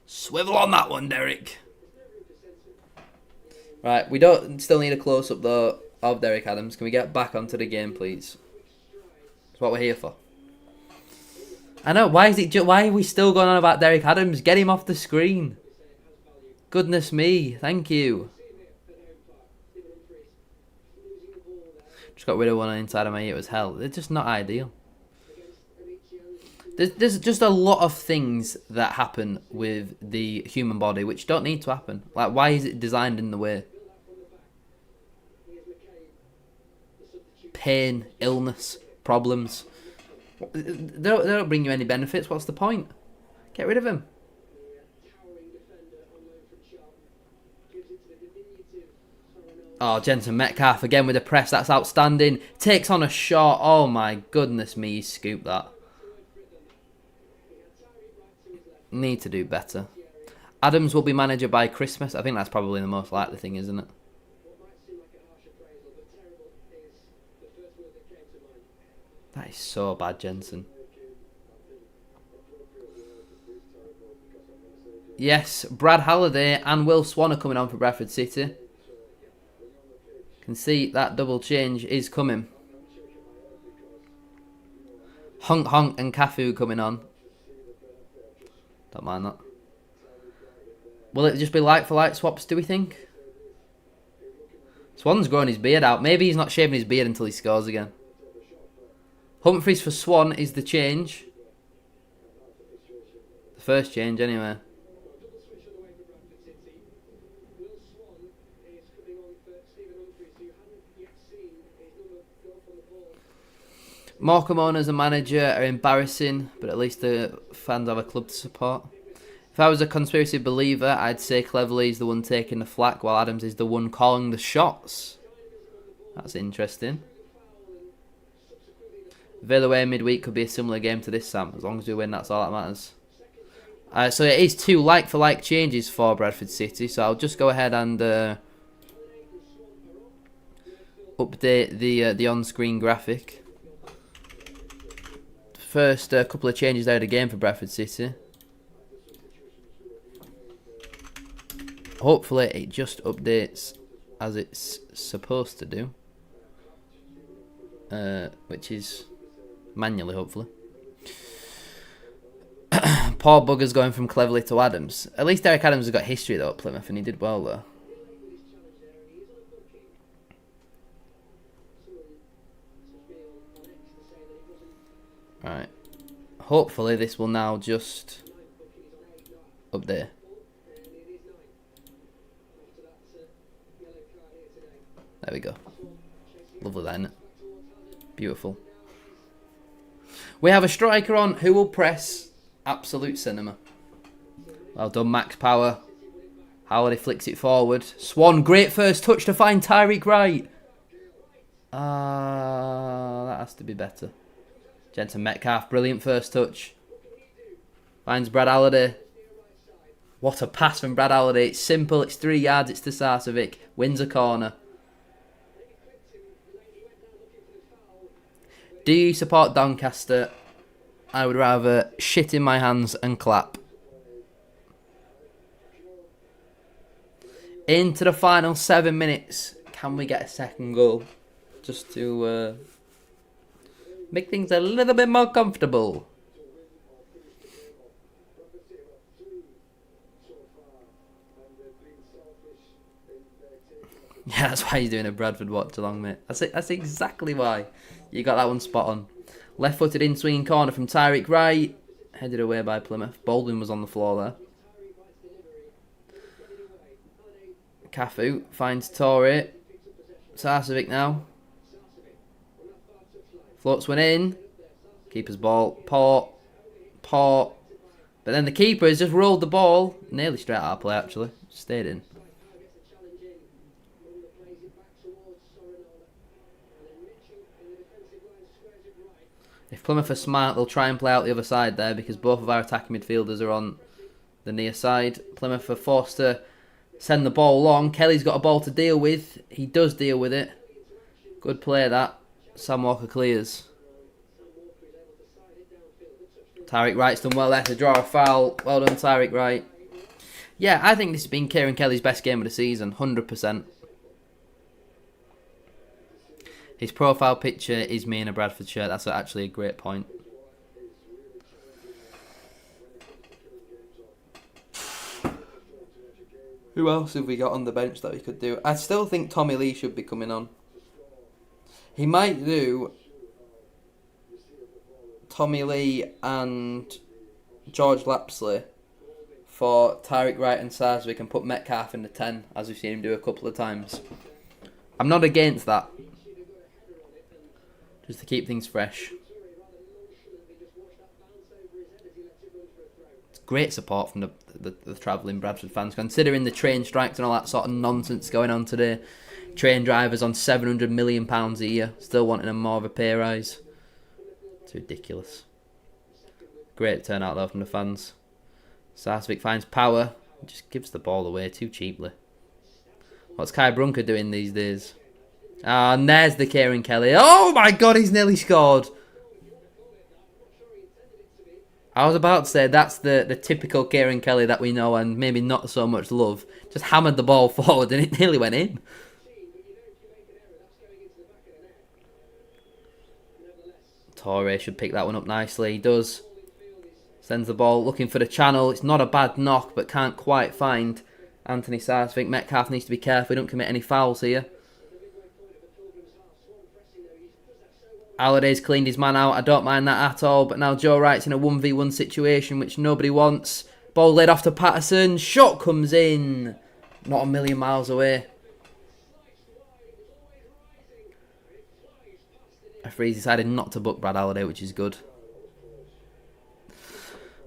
Swivel on that one, Derek. Right, we don't still need a close-up, though, of Derek Adams. Can we get back onto the game, please? That's what we're here for. I know, why are we still going on about Derek Adams? Get him off the screen. Goodness me, thank you. Just got rid of one inside of my ear, it was hell. They're just not ideal. There's just a lot of things that happen with the human body which don't need to happen. Like, why is it designed in the way? Pain, illness, problems. They don't bring you any benefits. What's the point? Get rid of him. Oh, Jensen Metcalf again with a press. That's outstanding. Takes on a shot. Oh my goodness me, he scooped that. Need to do better. Adams will be manager by Christmas. I think that's probably the most likely thing, isn't it? That is so bad, Jensen. Yes, Brad Halliday and Will Swan are coming on for Bradford City. Can see that double change is coming. Honk Honk and Cafu coming on. Don't mind that. Will it just be like for like swaps, do we think? Swan's growing his beard out. Maybe he's not shaving his beard until he scores again. Humphreys for Swan is the change. The first change, anyway. Morecambe owners and manager are embarrassing, but at least the fans have a club to support. If I was a conspiracy believer, I'd say Cleverley is the one taking the flak, while Adams is the one calling the shots. That's interesting. Villa away midweek could be a similar game to this, Sam. As long as we win, that's all that matters. So it is 2 like-for-like changes for Bradford City, so I'll just go ahead and update the on-screen graphic. First couple of changes there of the game for Bradford City. Hopefully it just updates as it's supposed to do. Which is manually, hopefully. Poor bugger's going from Cleverley to Adams. At least Derek Adams has got history though at Plymouth, and he did well though. Right. Hopefully this will now just update. There we go. Lovely that, isn't it? Beautiful. We have a striker on who will press. Absolute cinema. Well done, Max Power. Halliday flicks it forward. Swan, great first touch to find Tyreek Wright. That has to be better. Jensen Metcalf, brilliant first touch. Finds Brad Halliday. What a pass from Brad Halliday. It's simple, it's 3 yards, it's to Sarcevic. Wins a corner. Do you support Doncaster? I would rather shit in my hands and clap. Into the final 7 minutes. Can we get a second goal? Just to make things a little bit more comfortable. Yeah, that's why you're doing a Bradford watch along, mate. That's exactly why. You got that one spot on. Left-footed in-swinging corner from Tyreek Wright. Headed away by Plymouth. Baldwin was on the floor there. Cafu finds Torre. Sarcevic now. Floats one in. Keeper's ball. Port. But then the keeper has just rolled the ball. Nearly straight out of play, actually. Stayed in. If Plymouth are smart, they'll try and play out the other side there because both of our attacking midfielders are on the near side. Plymouth are forced to send the ball long. Kelly's got a ball to deal with. He does deal with it. Good play that. Sam Walker clears. Tyreek Wright's done well there to draw a foul. Well done, Tyreek Wright. Yeah, I think this has been Kieran Kelly's best game of the season. 100%. His profile picture is me in a Bradford shirt. That's actually a great point. Who else have we got on the bench that we could do? I still think Tommy Lee should be coming on. He might do Tommy Lee and George Lapsley for Tyreek Wright and Sarcevic and put Metcalf in the 10, as we've seen him do a couple of times. I'm not against that. Just to keep things fresh. It's great support from the travelling Bradford fans, considering the train strikes and all that sort of nonsense going on today. Train drivers on £700 million a year, still wanting a more of a pay rise. It's ridiculous. Great turnout though from the fans. Sarcevic finds power, just gives the ball away too cheaply. What's Kai Brunker doing these days? Ah, and there's the Kieran Kelly. Oh my god, he's nearly scored. I was about to say that's the typical Kieran Kelly that we know and maybe not so much love. Just hammered the ball forward and it nearly went in. Torre should pick that one up nicely. He does. Sends the ball looking for the channel. It's not a bad knock, but can't quite find Anthony Sarcevic. Metcalf needs to be careful. We don't commit any fouls here. Halliday's cleaned his man out. I don't mind that at all. But now Joe Wright's in a 1v1 situation, which nobody wants. Ball laid off to Patterson. Shot comes in. Not a million miles away. Referee's decided not to book Brad Halliday, which is good.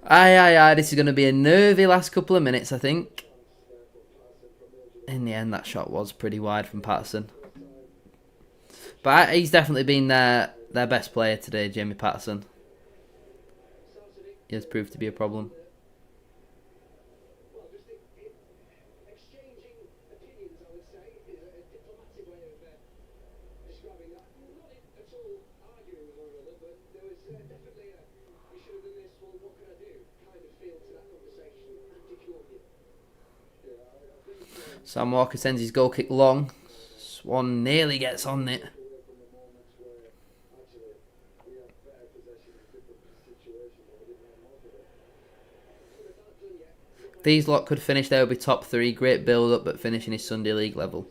Aye. This is going to be a nervy last couple of minutes, I think. In the end, that shot was pretty wide from Patterson. But he's definitely been their best player today, Jamie Patterson. He has proved to be a problem. Sam Walker sends his goal kick long. Swan nearly gets on it. These lot could finish, they would be top 3. Great build up, but finishing his Sunday League level.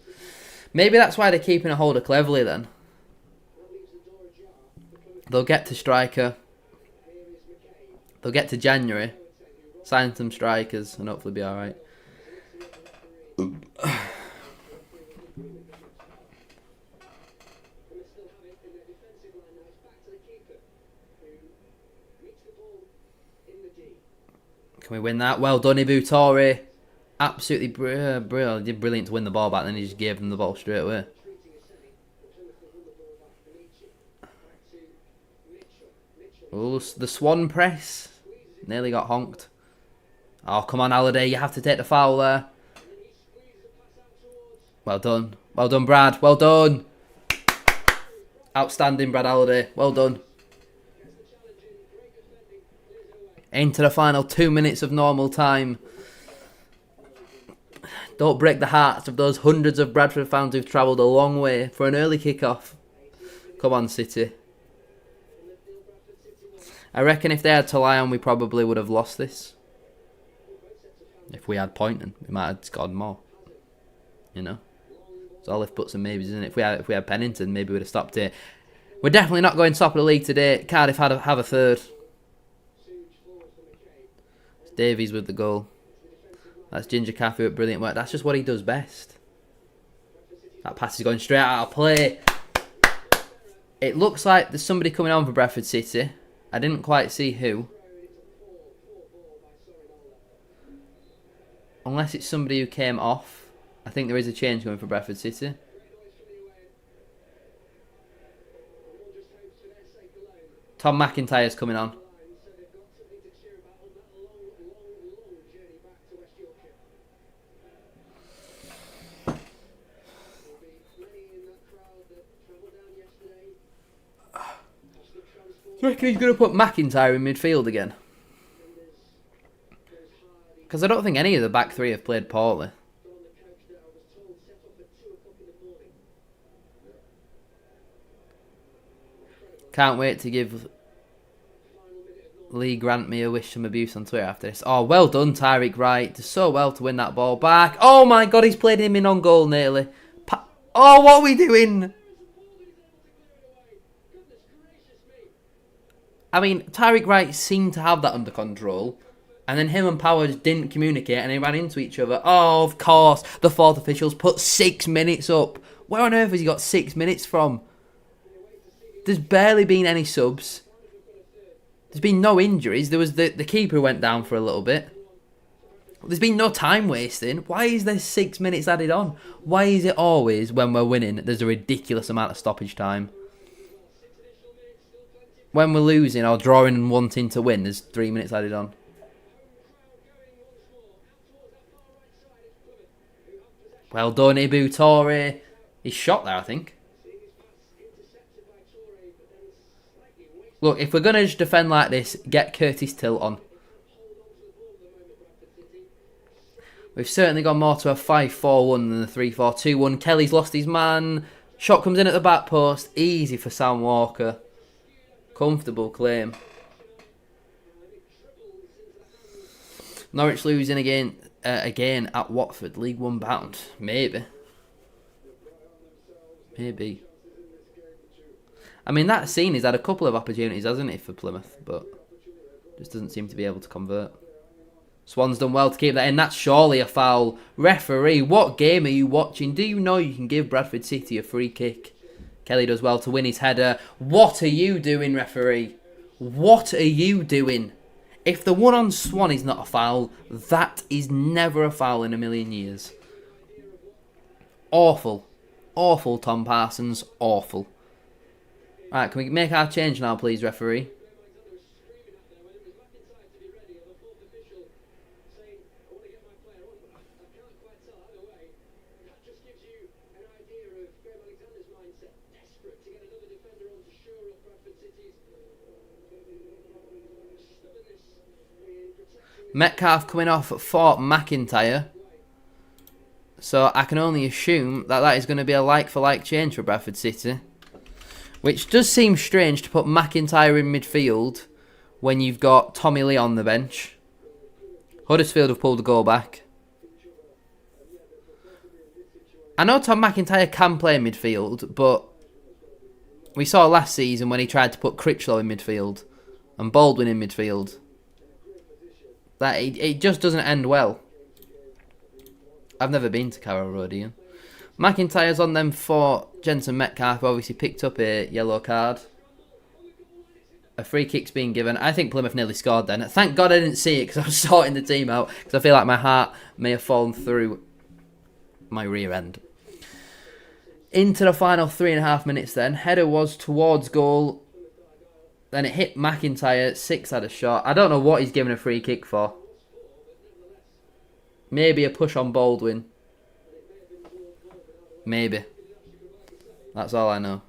Maybe that's why they're keeping a hold of Cleverley then. They'll get to striker. They'll get to January. Sign some strikers and hopefully be alright. Can we win that? Well done, Ibu Torre. Absolutely brilliant. He did brilliant to win the ball back, then he just gave them the ball straight away. Oh, the Swan press. Nearly got honked. Oh, come on, Halliday. You have to take the foul there. Well done. Well done, Brad. Well done. Outstanding, Brad Halliday. Well done. Into the final 2 minutes of normal time. Don't break the hearts of those hundreds of Bradford fans who've travelled a long way for an early kick-off. Come on, City. I reckon if they had to lie on, we probably would have lost this. If we had Poynton, we might have scored more. You know? It's all if buts and maybes, isn't it? If we had Pennington, maybe we'd have stopped here. We're definitely not going top of the league today. Cardiff have a third. Davies with the goal. That's Ginger Cafu at brilliant work. That's just what he does best. That pass is going straight out of play. It looks like there's somebody coming on for Bradford City. I didn't quite see who. Unless it's somebody who came off. I think there is a change going for Bradford City. Tom McIntyre's coming on. Do you reckon he's going to put McIntyre in midfield again? Because I don't think any of the back three have played poorly. Can't wait to give Lee Grant me a wish some abuse on Twitter after this. Oh, well done, Tyreek Wright. Does so well to win that ball back. Oh my God, he's played him in on goal nearly. Oh, what are we doing? I mean, Tyreek Wright seemed to have that under control. And then him and Powers didn't communicate and they ran into each other. Oh, of course, the fourth officials put 6 minutes up. Where on earth has he got 6 minutes from? There's barely been any subs. There's been no injuries. There was the keeper who went down for a little bit. There's been no time wasting. Why is there 6 minutes added on? Why is it always when we're winning there's a ridiculous amount of stoppage time? When we're losing or drawing and wanting to win, there's 3 minutes added on. Well done, Ibu Toure. He's shot there, I think. Look, if we're going to just defend like this, get Curtis Till on. We've certainly gone more to a 5-4-1 than a 3-4-2-1. Kelly's lost his man. Shot comes in at the back post. Easy for Sam Walker. Comfortable claim. Norwich losing again at Watford. League One bound. Maybe. I mean, that scene has had a couple of opportunities, hasn't it, for Plymouth, but just doesn't seem to be able to convert. Swan's done well to keep that in. That's surely a foul. Referee, what game are you watching? Do you know you can give Bradford City a free kick? Kelly does well to win his header. What are you doing, referee? What are you doing? If the one on Swan is not a foul, that is never a foul in a million years. Awful. Awful, Tom Parsons. Awful. Right, can we make our change now, please, referee? Metcalf coming off for McIntyre. So I can only assume that that is going to be a like-for-like change for Bradford City. Which does seem strange to put McIntyre in midfield when you've got Tommy Lee on the bench. Huddersfield have pulled the goal back. I know Tom McIntyre can play midfield, but we saw last season when he tried to put Critchlow in midfield and Baldwin in midfield that it just doesn't end well. I've never been to Carrow Road, Ian. McIntyre's on them for Jensen Metcalf, obviously picked up a yellow card. A free kick's being given. I think Plymouth nearly scored then. Thank God I didn't see it because I was sorting the team out, because I feel like my heart may have fallen through my rear end. Into the final 3.5 minutes then. Header was towards goal. Then it hit McIntyre. 6 had a shot. I don't know what he's given a free kick for. Maybe a push on Baldwin. Maybe. That's all I know.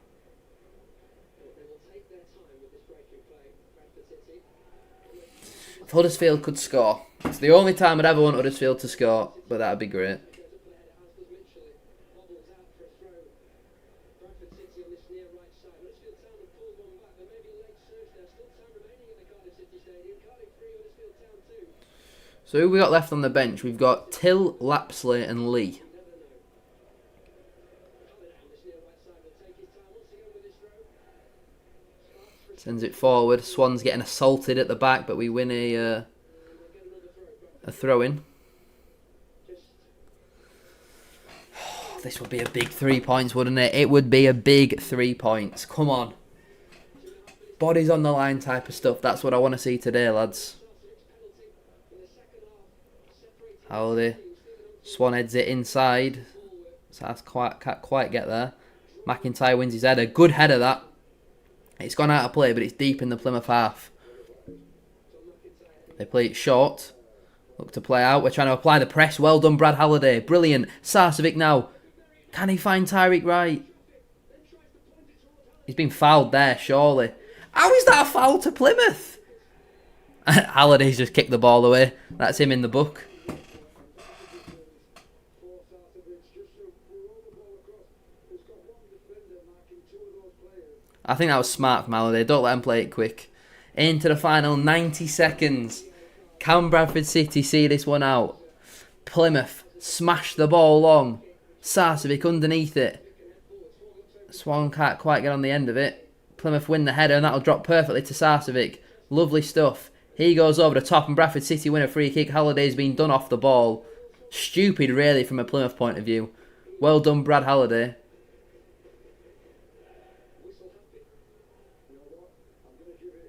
If Huddersfield could score. It's the only time I'd ever want Huddersfield to score, but that'd be great. So who we got left on the bench? We've got Till, Lapsley and Lee. Sends it forward. Swan's getting assaulted at the back, but we win a throw-in. This would be a big 3 points, wouldn't it? It would be a big 3 points. Come on. Bodies on the line type of stuff. That's what I want to see today, lads. Holiday. Swan heads it inside. So can't quite get there. McIntyre wins his header. Good header, that. It's gone out of play, but it's deep in the Plymouth half. They play it short. Look to play out. We're trying to apply the press. Well done, Brad Halliday. Brilliant. Sarcevic now. Can he find Tyreek Wright? He's been fouled there, surely. How is that a foul to Plymouth? Halliday's just kicked the ball away. That's him in the book. I think that was smart from Halliday. Don't let him play it quick. Into the final 90 seconds. Can Bradford City see this one out? Plymouth smash the ball long. Sarcevic underneath it. Swan can't quite get on the end of it. Plymouth win the header and that'll drop perfectly to Sarcevic. Lovely stuff. He goes over the top and Bradford City win a free kick. Halliday's been done off the ball. Stupid really from a Plymouth point of view. Well done, Brad Halliday.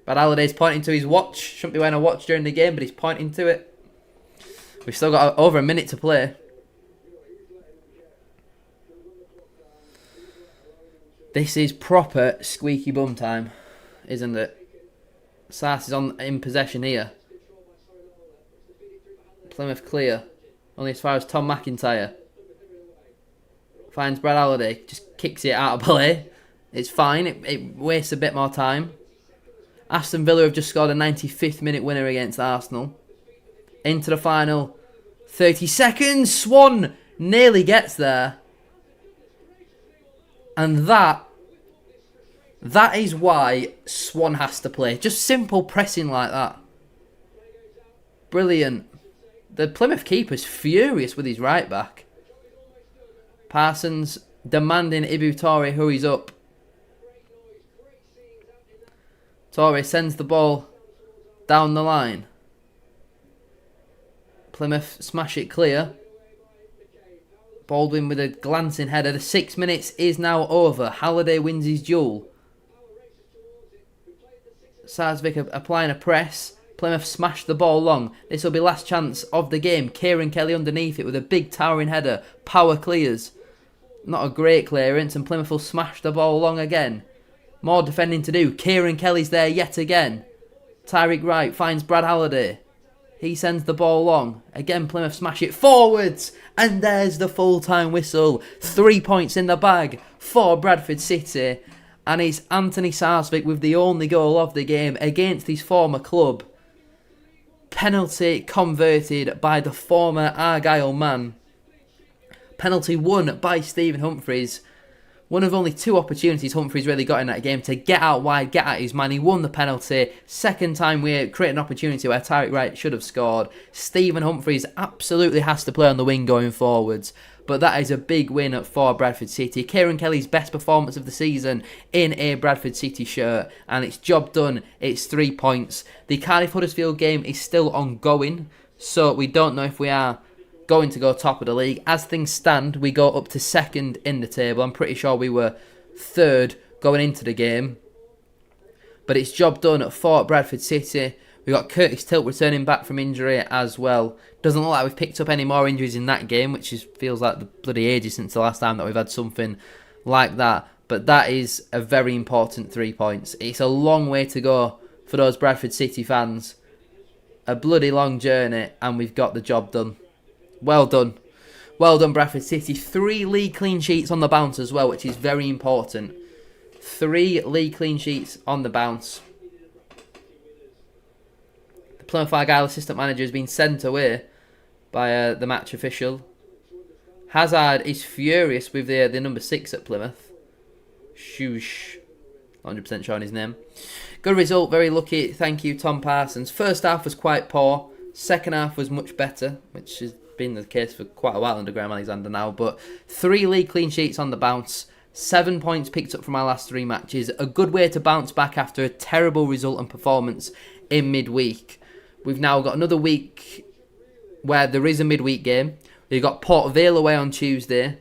Brad Halliday's pointing to his watch. Shouldn't be wearing a watch during the game, but he's pointing to it. We've still got over a minute to play. This is proper squeaky bum time, isn't it? Sars is in possession here. Plymouth clear. Only as far as Tom McIntyre. Finds Brad Halliday. Just kicks it out of play. It's fine. It wastes a bit more time. Aston Villa have just scored a 95th minute winner against Arsenal. Into the final 30 seconds. Swan nearly gets there. And that is why Swan has to play. Just simple pressing like that. Brilliant. The Plymouth keeper's furious with his right back. Parsons demanding Ibu Toure hurries up. Toure sends the ball down the line. Plymouth smash it clear. Baldwin with a glancing header. The 6 minutes is now over. Halliday wins his duel. Sarcevic applying a press. Plymouth smashed the ball long. This will be last chance of the game. Kieran Kelly underneath it with a big towering header. Power clears. Not a great clearance and Plymouth will smash the ball long again. More defending to do. Kieran Kelly's there yet again. Tyreek Wright finds Brad Halliday. He sends the ball long. Again, Plymouth smash it forwards. And there's the full-time whistle. 3 points in the bag for Bradford City. And it's Anthony Sarcevic with the only goal of the game against his former club. Penalty converted by the former Argyle man. Penalty won by Stephen Humphreys. One of only 2 opportunities Humphreys really got in that game to get out wide, get at his man. He won the penalty. Second time we create an opportunity where Tyreek Wright should have scored. Stephen Humphreys absolutely has to play on the wing going forwards. But that is a big win for Bradford City. Kieran Kelly's best performance of the season in a Bradford City shirt. And it's job done. It's 3 points. The Cardiff Huddersfield game is still ongoing. So we don't know if we are going to go top of the league. As things stand, we go up to second in the table. I'm pretty sure we were third going into the game. But it's job done for Bradford City. We've got Curtis Tilt returning back from injury as well. Doesn't look like we've picked up any more injuries in that game, which feels like the bloody ages since the last time that we've had something like that. But that is a very important 3 points. It's a long way to go for those Bradford City fans. A bloody long journey, and we've got the job done. Well done. Well done, Bradford City. 3 league clean sheets on the bounce as well, which is very important. 3 league clean sheets on the bounce. The Plymouth Argyle assistant manager has been sent away by the match official. Hazard is furious with the number 6 at Plymouth. Shush. 100% sure on his name. Good result. Very lucky. Thank you, Tom Parsons. First half was quite poor. Second half was much better, which has been the case for quite a while under Graham Alexander now. But 3 league clean sheets on the bounce. 7 points picked up from our last 3 matches. A good way to bounce back after a terrible result and performance in midweek. We've now got another week where there is a midweek game. We've got Port Vale away on Tuesday.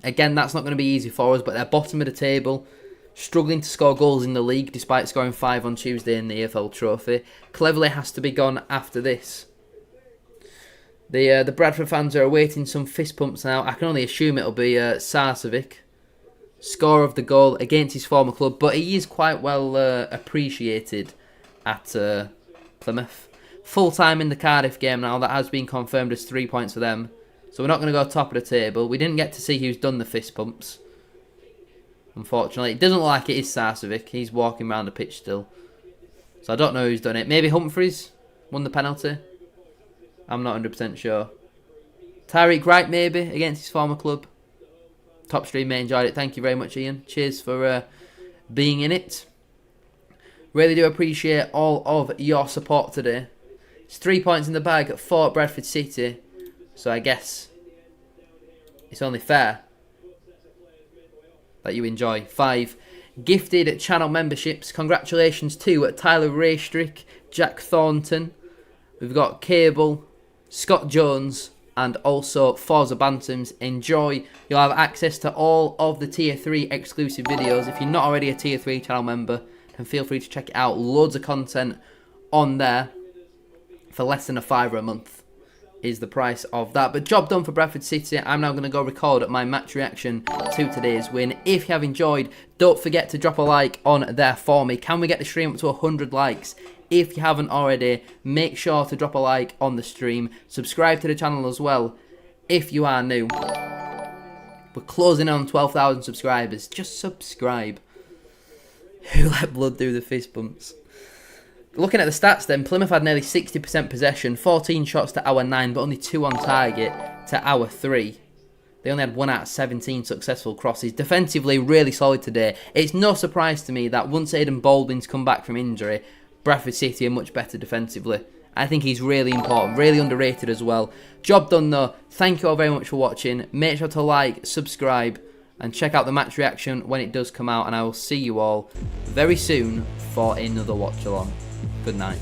Again, that's not going to be easy for us, but they're bottom of the table, struggling to score goals in the league despite scoring 5 on Tuesday in the EFL Trophy. Cleverley has to be gone after this. The Bradford fans are awaiting some fist pumps now. I can only assume it'll be Sarcevic, scorer of the goal against his former club, but he is quite well appreciated at Plymouth. Full time in the Cardiff game now. That has been confirmed as 3 points for them. So we're not going to go top of the table. We didn't get to see who's done the fist pumps, unfortunately. It doesn't look like it is Sarcevic. He's walking around the pitch still. So I don't know who's done it. Maybe Humphreys won the penalty. I'm not 100% sure. Tyreek Wright maybe against his former club. Top stream, mate, enjoyed it. Thank you very much, Ian. Cheers for being in it. Really do appreciate all of your support today. It's 3 points in the bag for Bradford City. So I guess it's only fair that you enjoy 5 gifted channel memberships. Congratulations to Tyler Raystrick, Jack Thornton. We've got Cable, Scott Jones, and also Forza Bantams. Enjoy. You'll have access to all of the Tier 3 exclusive videos. If you're not already a Tier 3 channel member, then feel free to check it out. Loads of content on there for less than £5 a month is the price of that. But job done for Bradford City. I'm now going to go record my match reaction to today's win. If you have enjoyed, don't forget to drop a like on there for me. Can we get the stream up to 100 likes? If you haven't already, make sure to drop a like on the stream. Subscribe to the channel as well if you are new. We're closing in on 12,000 subscribers. Just subscribe. Who let Blood do the fist bumps? Looking at the stats then, Plymouth had nearly 60% possession, 14 shots to our 9, but only 2 on target to our 3. They only had 1 out of 17 successful crosses. Defensively, really solid today. It's no surprise to me that once Aidan Baldwin's come back from injury, Bradford City are much better defensively. I think he's really important, really underrated as well. Job done though. Thank you all very much for watching. Make sure to like, subscribe, and check out the match reaction when it does come out. And I will see you all very soon for another watch along. Good night.